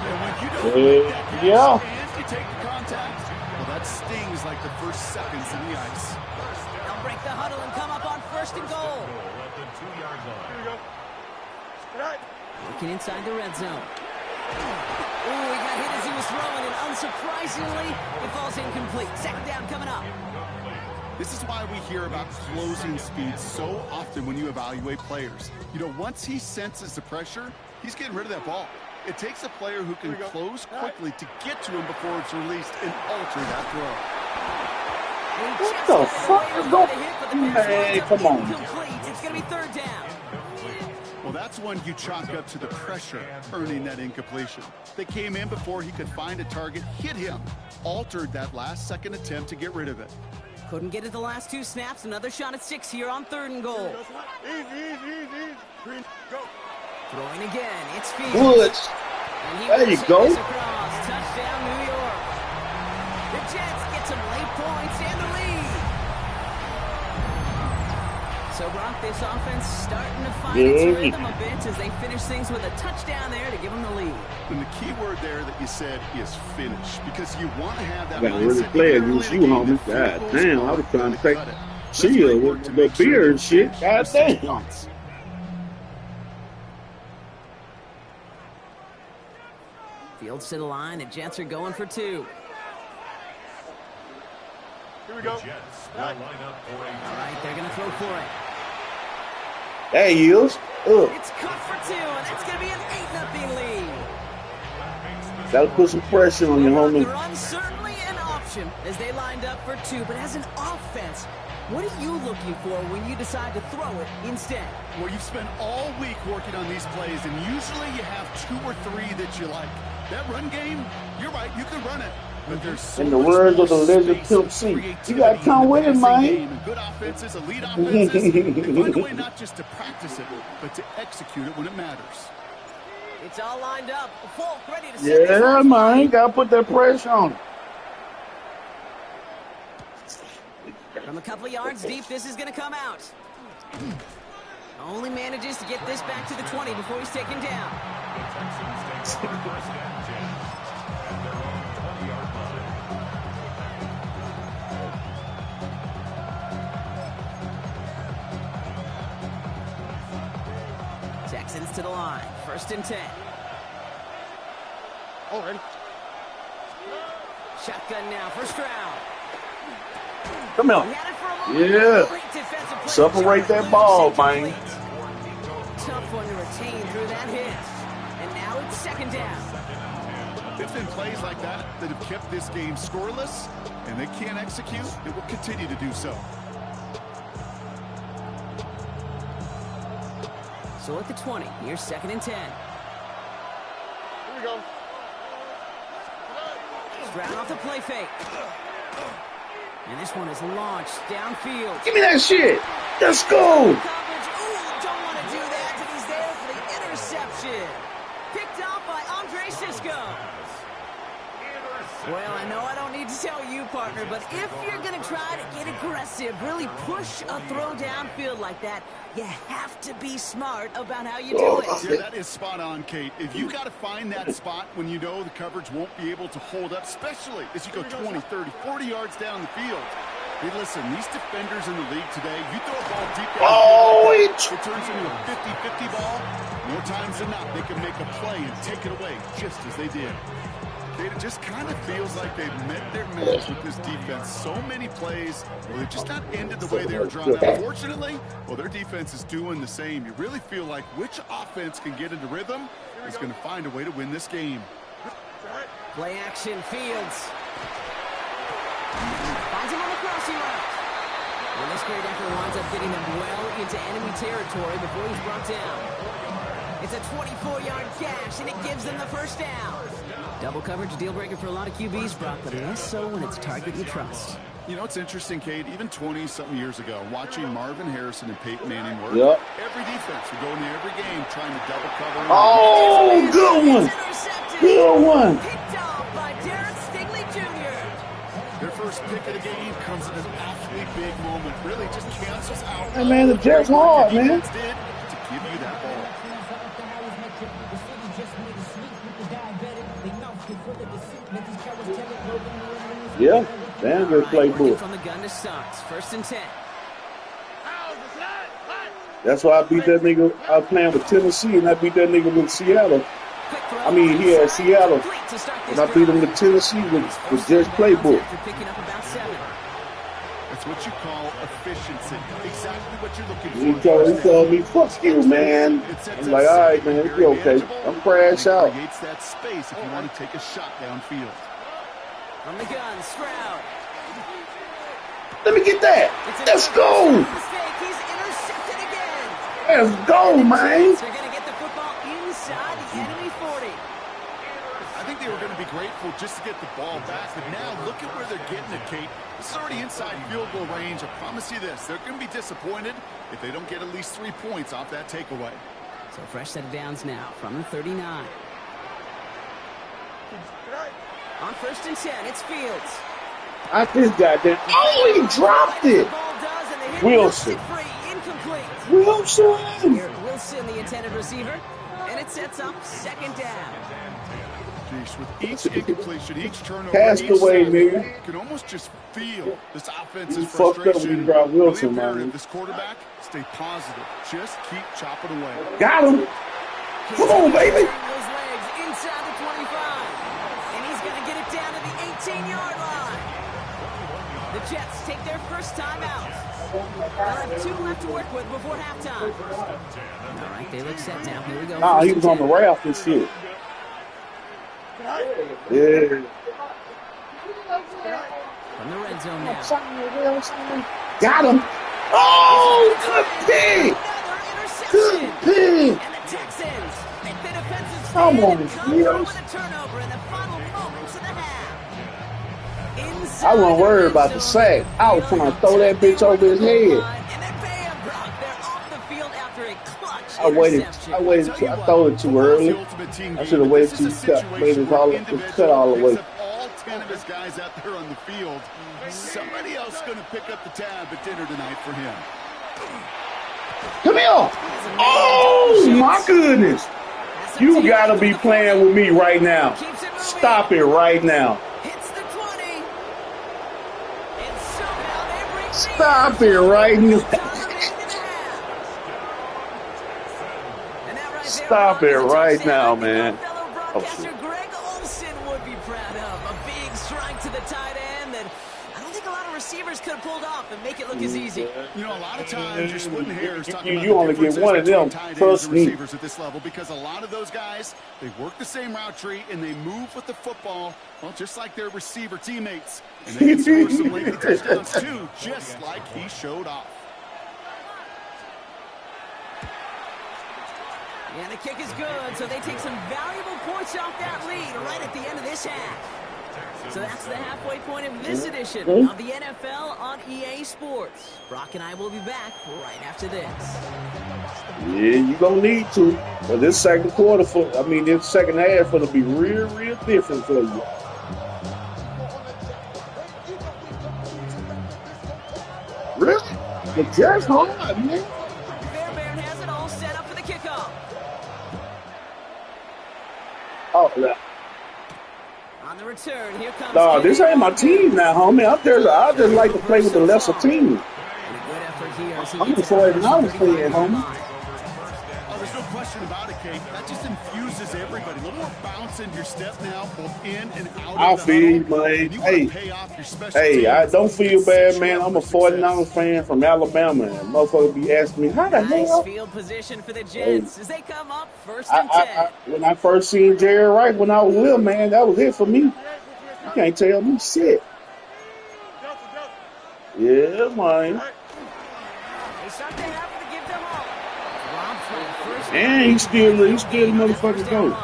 And when you don't make that catch Yeah. and you take the contact, well, that stings like the first seconds in the ice. They'll break the huddle and come up on 1st and goal. At the 2-yard line. Here we go. Tonight. Looking inside the red zone. Ooh, he got hit as he was throwing, and unsurprisingly, it falls incomplete. 2nd down coming up. This is why we hear about closing speed so often when you evaluate players. You know, once he senses the pressure, he's getting rid of that ball. It takes a player who can close quickly to get to him before it's released and alter that throw. What the fuck is going on? Man, come on. It's going to be 3rd down. Well, that's when you chalk up to the pressure, earning that incompletion. They came in before he could find a target, hit him, altered that last-second attempt to get rid of it. Couldn't get it the last 2 snaps. Another shot at 6 here on 3rd and goal. Easy. Green, go. Throwing again. It's Fields. Woods. And he There will you take go. this across. Touchdown, New York. The Jets get some late points and the lead. So, Brock, this offense starting to find its rhythm a bit as they finish things with a touchdown there to give them the lead. And the key word there that you said is finish, because you want to have that I got to really play against you, homie. God damn, I was trying to take Chia with the beer and shit. God damn. Fields to the line, the Jets are going for 2. Here we go. The Jets will line up for a All right, they're going to throw for it. There he is. It's caught for 2, and that's going to be an 8-0 lead. Gotta put some pressure on you, homie. The run certainly an option as they lined up for 2, but as an offense, what are you looking for when you decide to throw it instead? Well, you've spent all week working on these plays, and usually you have 2 or 3 that you like. That run game, you're right, you can run it. But there's so in the words of the legend Pimp C, you got to come with it, man. Good offenses, elite offenses, they find a way not just to practice it, but to execute it when it matters. It's all lined up. Folk ready to set this Yeah, one. man. Got to put that pressure on it. From a couple of yards deep, this is going to come out. Only manages to get this back to the 20 before he's taken down. Texans to the line. 1st and 10. Already. Shotgun now. First round. Come on. Yeah. Separate that ball, man. Tough one to retain through that hit. And now it's 2nd down. It's been plays like that that have kept this game scoreless, and they can't execute. It will continue to do so. So at the 20, here's 2nd and 10. Here we go. Stroud off the play fake. And this one is launched downfield. Give me that shit. Let's go. Coverage. Ooh, don't want to do that. And he's there for the interception. Picked off by Andre Sisco. Well, I know I don't need to tell you, partner, but if you're going to try to get aggressive, really push a throw downfield like that, you have to be smart about how you do it. Yeah, that is spot on, Kate. If you got to find that spot when you know the coverage won't be able to hold up, especially as you go 20, 30, 40 yards down the field. Hey, listen, these defenders in the league today, you throw a ball deep down it turns into a 50-50 ball. More times than not, they can make a play and take it away, just as they did. It just kind of feels like they've met their match with this defense. So many plays, well, they've just not ended the way they were drawn up. Fortunately, well, their defense is doing the same. You really feel like which offense can get into rhythm is going to find a way to win this game. Play action, Fields. Finds him on the crossing route. Well, this great effort winds up getting them well into enemy territory before he's brought down. It's a 24-yard gash, and it gives them the 1st down. Double coverage, deal breaker for a lot of QBs, Brock, but less so when it's target you trust. You know, it's interesting, Kate, even 20-something years ago, watching Marvin Harrison and Peyton Manning work, every defense would go into every game trying to double cover. Oh, good one. Good one. Picked off by Derek Stingley Jr. Their first pick of the game comes in an awfully big moment. Really just cancels out. Hey, man, the Jets hard, man. Did to give you that ball. Yeah, damn good playbook. From the gun to Starks. 1st and 10. That's why I beat that nigga. I was playing with Tennessee, and I beat that nigga with Seattle. I mean, he had Seattle, and I beat him with Tennessee with just playbook. That's what you call efficiency. Exactly what you're looking for. He told me, fuck you, man. I'm like, all right, man, it's okay. I'm crash out. Creates that space if you want to take a shot downfield. From the gun, Stroud. Let me get that. Let's go. He's intercepted again. Let's go, man. They're going to get the football inside the enemy 40. I think they were going to be grateful just to get the ball back, but now look at where they're getting it, Kate. This is already inside field goal range. I promise you this, they're going to be disappointed if they don't get at least 3 points off that takeaway. So fresh set of downs now from the 39. On 1st and 10, it's Fields. I just got that. Oh, he dropped it. Wilson. incomplete. Wilson! Here, Wilson, the intended receiver, and it sets up second down. Jeez, with each incompletion, each turnover, Cast each away, sack, nigga. you can almost just feel this offense's You fucked up when frustration. you dropped Wilson, Really imperative man. this quarterback stay positive. Just keep chopping away. Got him! Come on, baby! Those legs inside the 25, and he's going to get it down to the 18-yard line. The Jets take their first time out. They'll have 2 left to work with before halftime. All right, they look set now. Here we go. Nah, he First was on the and 10. raft and shit. Yeah. From the red zone now. Got him! Oh, good pick! Another interception. Good pick! And the Texans make the defensive Come stand on, and come through Steelers. with a turnover in the final moments of the half. I wasn't worried about the sack. I was trying to throw that bitch over his head. And then bam, Brock, they're off the field after a clutch I waited. interception. I threw it too early. I should have waited till he made it cut all the way. All 10 of his guys out there on the field. Somebody else going to pick up the tab at dinner tonight for him. Come here! Oh my goodness! You gotta be playing with me right now. Stop it right now. Hits the 20. And somehow they bring Stop it right now. Stop it right now, man. Fellow broadcaster Greg Olsen would be proud of. A big strike to the tight end that I don't think a lot of receivers could have pulled off and make it look as easy. You know, a lot of times you're splitting hairs talking about You the only get differences one of them. between tight ends Trust and me. receivers at this level because a lot of those guys, they work the same route tree and they move with the football, well, just like their receiver teammates. And they can score some late touchdowns too, just like he showed off. And the kick is good, so they take some valuable points off that lead right at the end of this half. So that's the halfway point of this edition of the NFL on EA Sports. Brock and I will be back right after this. Yeah, you gonna need to. But this second quarter this second half gonna be real, real different for you. Really? The Jets hard, man. Fairbairn has it all set up for the kickoff. Oh, yeah. On the return, here comes. No, this ain't my team now, homie. I just like to play with the lesser team. And a good effort here as he I'm gets the it 49ers fan, homie. Oh, there's no question about it, Kate. That just infuses everybody. A little more bounce in your step now, both in and out I of the feel you, huddle. man. And you wanna pay off your special Hey, teams. I don't feel bad, man. I'm a Set you up for 49ers success. fan from Alabama, and motherfuckers be asking me, how the Nice hell? field position for the Jets as they come up first and 10. When I first seen Jerry Rice when I was little, man, that was it for me. You can't tell me shit. Yeah, man. They start the half with a give them all. Robbed for the first And he still motherfucking first go. down. I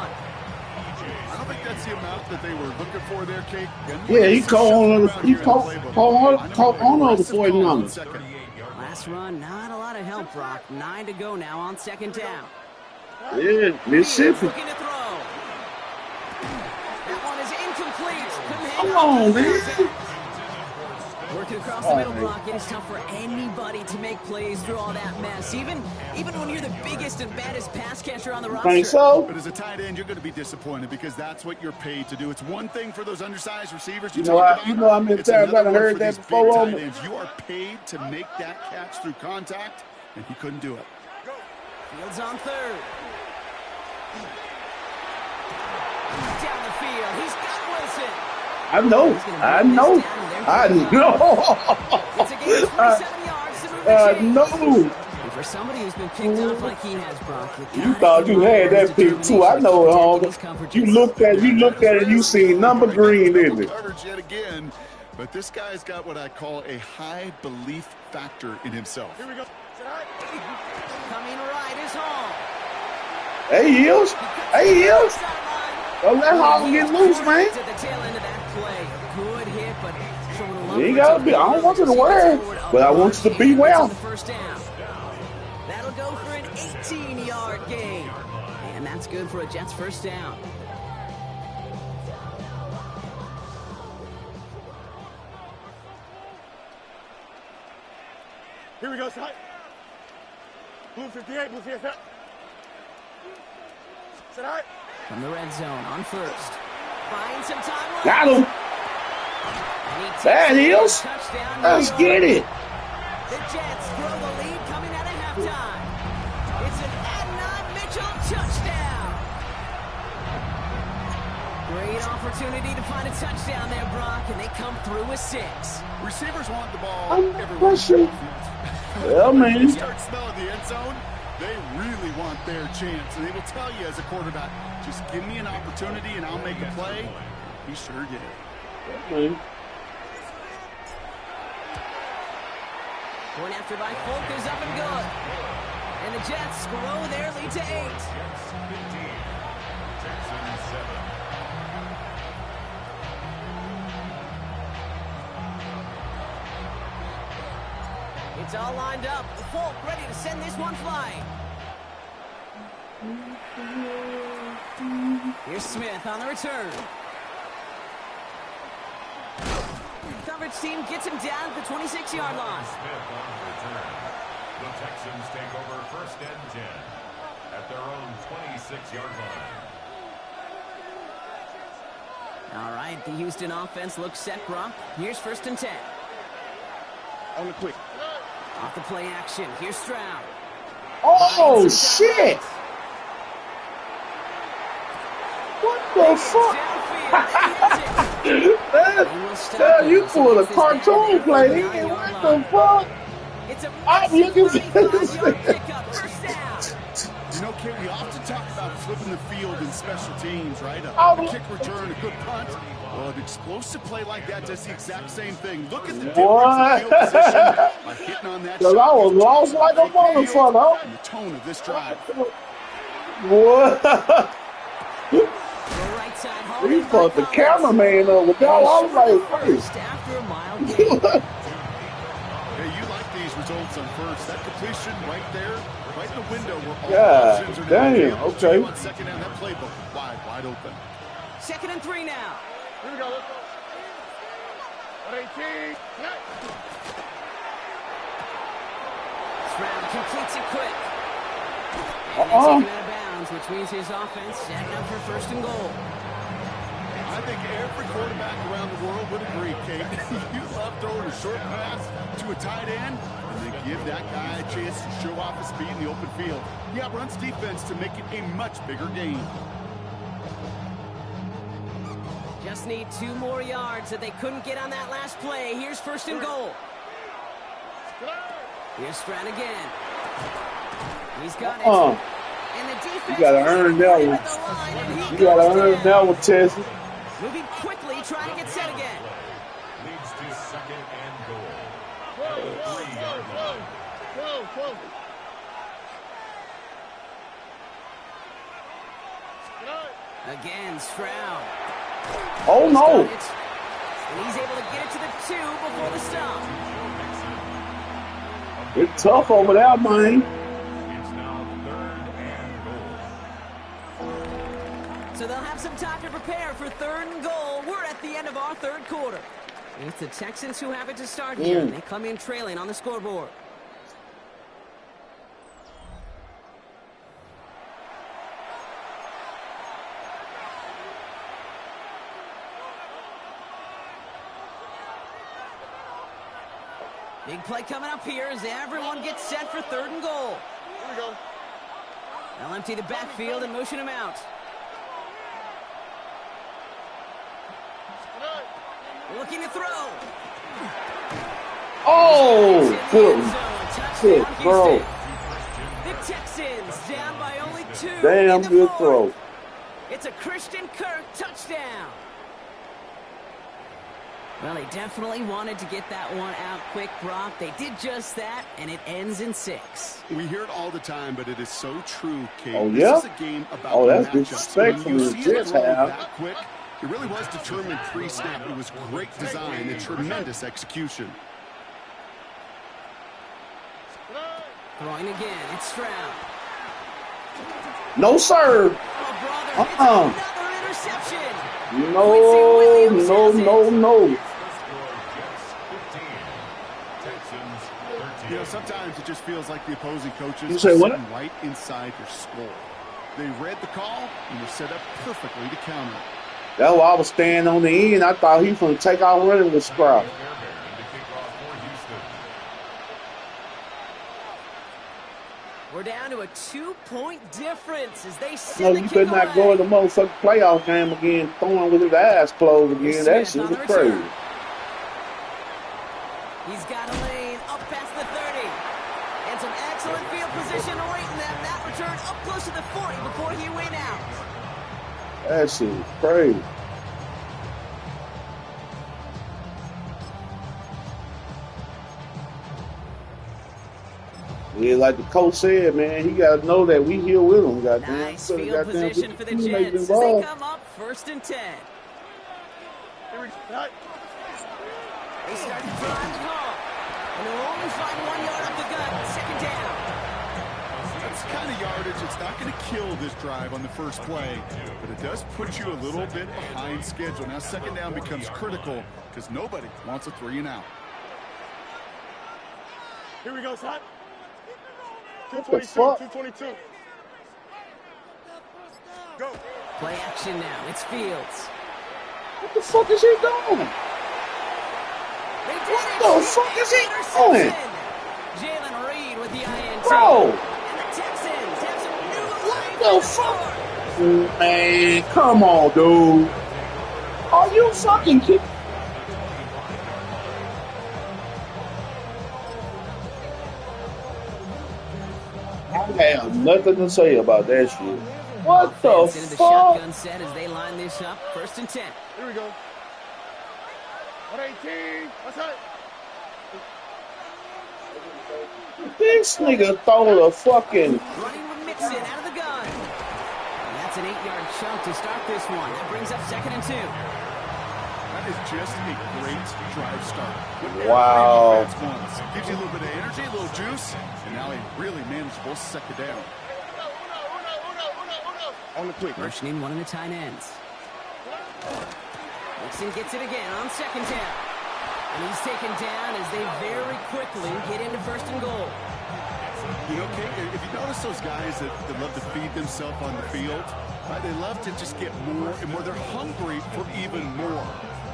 don't think that's the amount that they were looking for there, Kate. Yeah, he called on the 49ers. Last run, not a lot of help, Brock. 9 to go now on second down. Yeah, Mississippi. Looking to throw. That one is incomplete. Come on, man. Working across the middle block, it is tough for anybody to make plays through all that mess. Even when you're the biggest and baddest pass catcher on the roster. Think so? But as a tight end, you're going to be disappointed because that's what you're paid to do. It's one thing for those undersized receivers. You know how many It's times another I've one heard for that these big before on tight me. ends. You are paid to make that catch through contact, and he couldn't do it. Fields on third. Down the field. He's got Wilson. I know. It's a gain of 27 yards to move the chains. No. And for somebody who's been picked off like he has, Brock, You thought you had that pick too. I know it, homie. You looked at it, you seen number green, didn't it? Coverage yet again, but this guy's got what I call a high belief factor in himself. Here we go. Coming right is Hall. Hey, Hills. Don't let Hall get loose, man. At the tail end of that play. Good hit, but You ain't gotta be. I don't want you to worry, but I want you to be well. First down. That'll go for an 18-yard gain. And that's good for a Jets first down. Here we go, Side. Blue 58, blue 58. Is that all right? From the red zone on first. Find some time. Got him. That is. Let's get it. The Jets throw the lead coming out of halftime. It's an Adnan Mitchell touchdown. Great opportunity to find a touchdown there, Brock, and they come through with 6. Receivers want the ball everywhere. Pushing. Yeah, man. When you start smelling the end zone, they really want their chance. And they will tell you as a quarterback, just give me an opportunity and I'll make a play. He sure did. Yeah, man. Point after by Folk is up and good. And the Jets grow their lead to 8. Jets 15, Texans 7. It's all lined up. Folk ready to send this one flying. Here's Smith on the return. Coverage team gets him down at the 26-yard line. Smith on the return. The Texans take over first and 10 at their own 26-yard line. All right, the Houston offense looks set, Brock. Here's first and 10. On the quick. Off the play action. Here's Stroud. Oh, shit. What the fuck? You pulled a cartoon play. What the fuck? I'm looking for this. You know, Kate, we often talk about flipping the field in special teams, right? A kick return, a good punt. Well, an explosive play like that does the exact same thing. Look at the difference in field position by hitting on that shot. I was lost like a motherfucker. And the tone of this drive. What? He fucked the cameraman up with that. I was like, first after a mile game. Hey, you like these results on first. That completion right there, right in the window where all God options are damn, okay. on second down, that playbook wide open. 2nd and 3 now. Here we go, let's go. 118. Stroud completes it quick. And they take him out of bounds, which means his offense setting up for first and goal. I think every quarterback around the world would agree, Kate. You love throwing a short pass to a tight end and then give that guy a chance to show off his speed in the open field. He outruns defense to make it a much bigger game. Just need 2 more yards that they couldn't get on that last play. Here's first and goal. Here's Stroud again. He's got it. And the defense you gotta earn that one. You gotta earn that one, Tessie. Moving quickly, trying to get set again. Leads to second and goal. At the 3-yard line. Whoa. Again, Stroud. Oh, no. And he's able to get it to the 2 before the stop. It's tough over there, man. It's now 3rd and goal. So they'll have some time to prepare for 3rd and goal. We're at the end of our 3rd quarter. And it's the Texans who have it to start here. And they come in trailing on the scoreboard. Big play coming up here as everyone gets set for 3rd and goal. Here we go. They'll empty the backfield and motion him out. Looking to throw. Oh, good throw. The Texans down by only 2. Damn good throw. It's a Christian Kirk touchdown. Well, they definitely wanted to get that one out quick, Brock. They did just that, and it ends in 6. We hear it all the time, but it is so true, Kate. Oh, yeah? This is a game about that's matchups. disrespectful. When you see it Jets throw have. that quick, it really was determined pre-snap. It was great design and tremendous execution. Throwing again, it's Stroud. No, sir. Oh, brother, it's another interception. No. You know, Sometimes it just feels like the opposing coaches You are say what? sitting right inside your skull. They read the call and were set up perfectly to counter it. That's why I was standing on the end. I thought he was going to take out running with Sprout. We're down to a 2-point difference as they No, send the you kick better not go in the motherfucking playoff game again, throwing with his eyes closed again. That shit was crazy. He's got a lane up past the 30. And some excellent field position awaiting them. That return up close to the 40 before he went out. That shit was crazy. Yeah, like the coach said, man, he got to know that we here with him. Goddamn. Nice field position for the Jets as they come up 1st and 10. They start to drive the ball. And they'll only find 1 yard up the gut. 2nd down. That's the kind of yardage it's not going to kill this drive on the first play, but it does put you a little bit behind schedule. Now 2nd down becomes critical because nobody wants a 3-and-out. Here we go, son. What the fuck? 222. Go. Play action now. It's Fields. What the fuck is he doing? They did it. What the fuck is he doing? Jalen Reed with the INT. Bro. And the Texans have some new life. What the fuck? Man, come on, dude. Are you fucking kidding? I have nothing to say about that shit. What the Into the fuck? shotgun set as they line this up. 1st and 10. Here we go. 118. What's that? This nigga throw the fucking. Running with Mixon out of the gun. And that's an 8-yard chunk to start this one. That brings up 2nd and 2. That is just a great drive start. Wow. Gives you a little bit of energy, a little juice, and now a really manageable 2nd down. On the quick. Motioning one of the tight ends. Mixon gets it again on 2nd down. And he's taken down as they very quickly get into 1st and goal. You know, Kate, if you notice those guys that love to feed themselves on the field, right, they love to just get more and more. They're hungry for even more.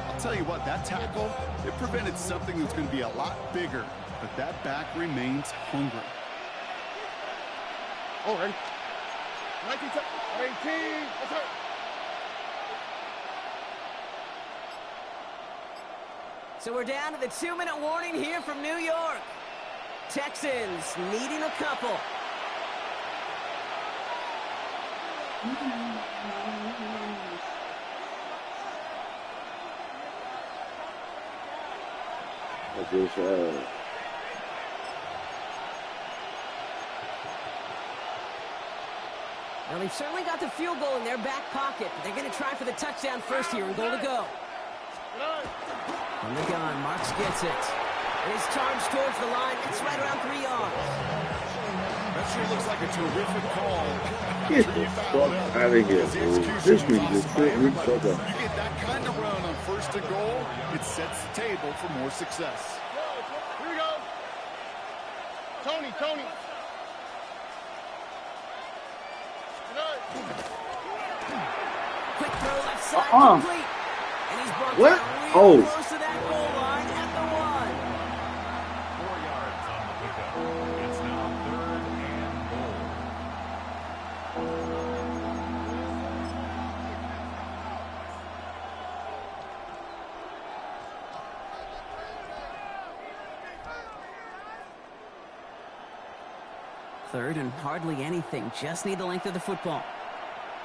I'll tell you what, that tackle, it prevented something that's going to be a lot bigger, but that back remains hungry. Oh, ready? 19, 18. What's up? So we're down to the 2-minute warning here from New York. Texans needing a couple. Well, they've certainly got the field goal in their back pocket, but they're going to try for the touchdown first here and goal to go. From the gun, Marks gets it. It is charged towards the line. It's right around 3 yards. That sure looks like a terrific call. Get the fuck out of here, dude. This nigga just put me fuck up. You get that kind of run on 1st and goal, it sets the table for more success. Here we go. Tony. Quick throw left side complete. And he's brought What? down real Oh. close to that goal line at the 1. 4 yards on the pickup. It's now 3rd and goal. Third and hardly anything. Just need the length of the football.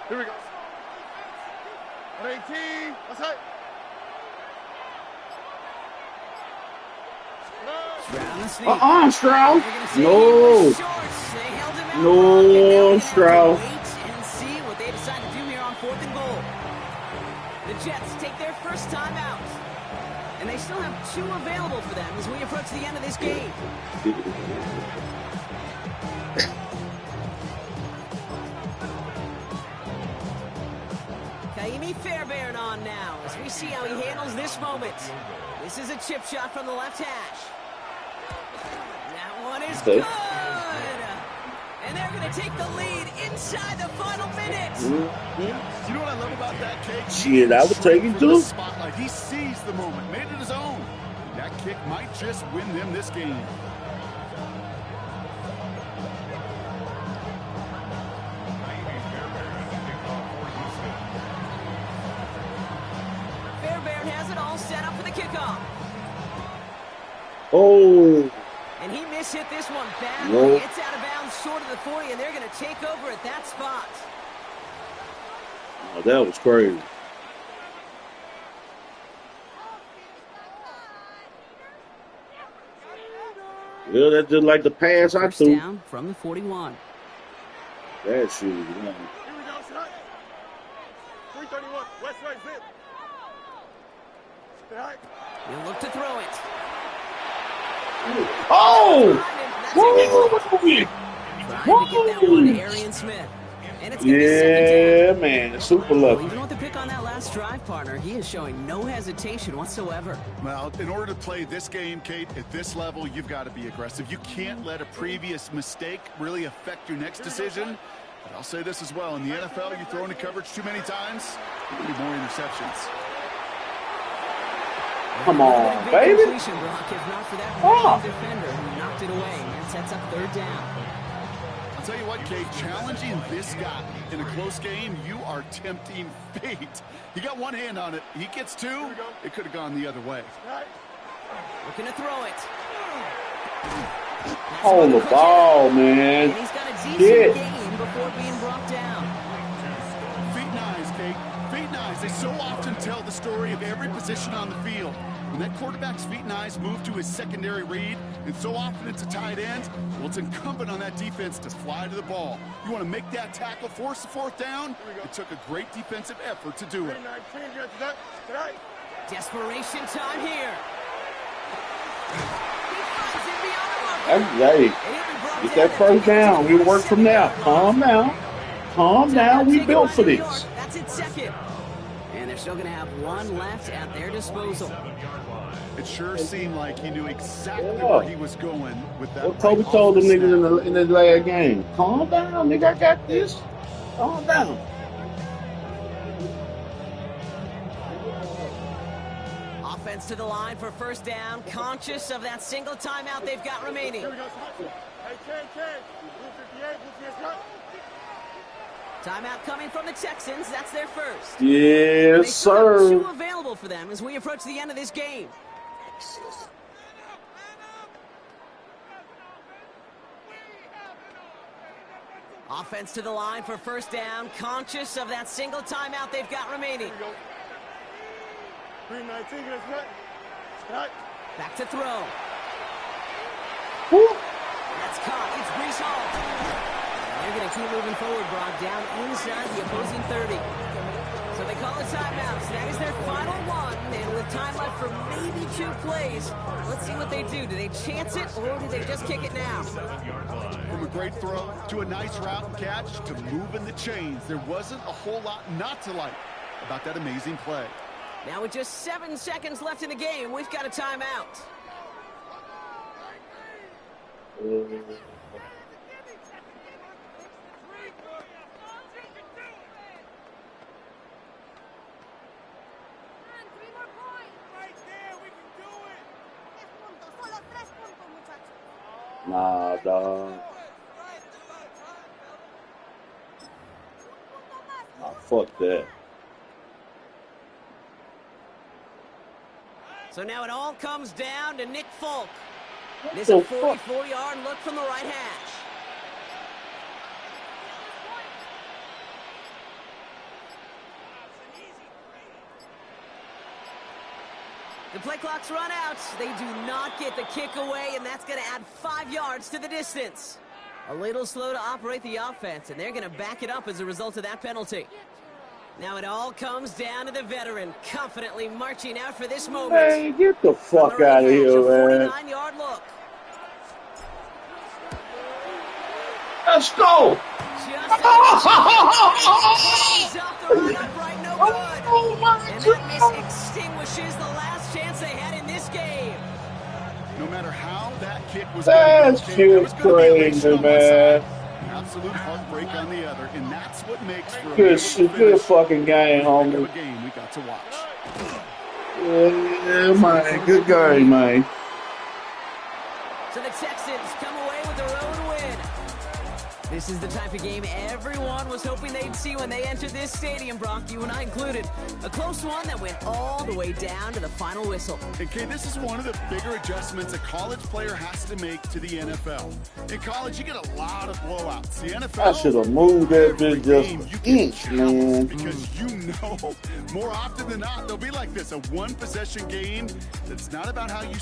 Here we go. 118. What's that? Round the sneak. Strauss. They're gonna say No. he was short. They held him out No, long, and now they're gonna have to Strauss. Wait and see what they decide to do here on 4th and goal. The Jets take their first time out. And they still have 2 available for them as we approach the end of this game. Kaimi Fairbairn on now as we see how he handles this moment. This is a chip shot from the left hash. That one good. And they're going to take the lead inside the final minute. You know what I love about that, Kate? Shit, I would take it too. Spotlight. He seized the moment, made it his own. That kick might just win them this game. Fairbairn has it all set up for the kickoff. Oh. And he mishit this one badly. Nope. It's out of bounds short of the 40, and they're going to take over at that spot. Oh, that was crazy. Yeah, that's just like the pass I First threw. down from the 41. That shit was wrong. Here we go, shot. 331, west right zip. Stay high. He'll look to throw it. Oh! Trying to get that one to Arian Smith. And it's going to be second Yeah, down. man. Super Well, lucky. even with the pick on that last drive, partner, he is showing no hesitation whatsoever. Well, in order to play this game, Kate, at this level, you've got to be aggressive. You can't let a previous mistake really affect your next decision. But I'll say this as well. In the NFL, you throw into coverage too many times, there'll be more interceptions. Come on, Big baby. completion, Brock, if not for that Oh. defender who knocked it away. And that sets up third down. I'll tell you what, Kate, challenging this guy in a close game, you are tempting fate. He got one hand on it. He gets two. It could have gone the other way. Looking to throw it. Hold the ball, man. And he's got a decent Shit. game before being brought down. Feet and eyes, Kate. Feet and eyes. They so often tell the story of every position on the field. When that quarterback's feet and eyes move to his secondary read, and so often it's a tight end, well, it's incumbent on that defense to fly to the ball. You want to make that tackle, force the fourth down? It took a great defensive effort to do it. 319, stay high. Desperation time here. He finds it beyond the marker. Hey, And he'll be brought get down that first down. We work from there. Calm down. Calm down. We built for this. That's its second. And they're still going to have one left at their disposal. It sure seemed like he knew exactly where he was going with that. What Kobe right told them off the niggas snap. in the last game. Calm down, nigga. I got this. Calm down. Offense to the line for first down, conscious of that single timeout they've got remaining. Here we go, shot. Hey, Ken. Blue 58, blue 58, shot. Timeout coming from the Texans. That's their first. Yes, They still have sir. two available for them as we approach the end of this game. Offense to the line for first down, conscious of that single timeout they've got remaining. Here we go. 319, get a shot. Stay high. Back to throw. Woo. That's caught. It's Brees Hall. They're going to keep moving forward, Brock, down inside the opposing 30. So they call a timeout. So that is their final one. And with time left for maybe 2 plays, let's see what they do. Do they chance it, or do they just kick it now? From a great throw to a nice route and catch to moving the chains, there wasn't a whole lot not to like about that amazing play. Now with just 7 seconds left in the game, we've got a timeout. Nah, dog. Nah, fuck that. So now it all comes down to Nick Folk. This the is a fuck? 44-yard look from the right hash. The play clock's run out. They do not get the kick away, and that's going to add 5 yards to the distance. A little slow to operate the offense, and they're going to back it up as a result of that penalty. Now it all comes down to the veteran, confidently marching out for this moment. Man, get the fuck From the right out of hash, here, a man. 49-yard look. Let's go. Just cleans up the run upright, no good. Oh, my And God. that miss extinguishes the last chance they had in this game. No no matter how that kick was That going, shit there was going to be elation crazy, on one side, man. absolute heartbreak on the other, and that's what makes for a Good beautiful shit, good finish. fucking game, Heck of a homie. game we got to watch. Yeah, man, good game, man. So the Texans come away with their own win. This is the type of game everyone was hoping they'd see when they entered this stadium, Brock, you and I included. A close one that went all the way down to the final whistle. And Kay, this is one of the bigger adjustments a college player has to make to the NFL. In college, you get a lot of blowouts. The NFL, I should have moved that bitch just an inch, man. Because you know, more often than not, they'll be like this, a one-possession game that's not about how you...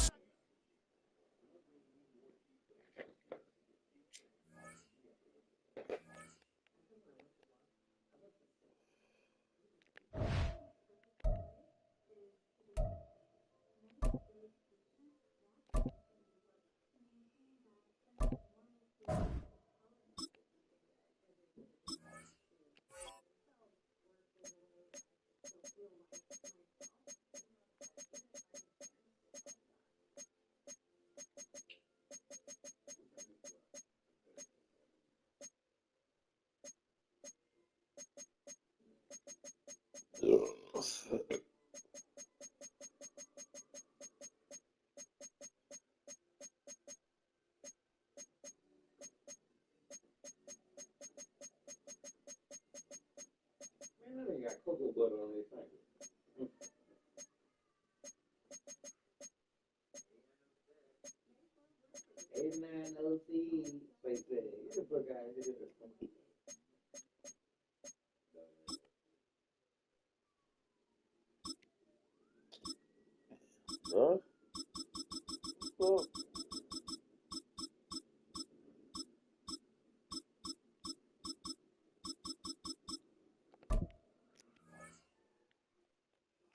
Man, they got cocoa butter on their fingers. 89 OC, they say. Get the fuck out of here. Huh? Fuck.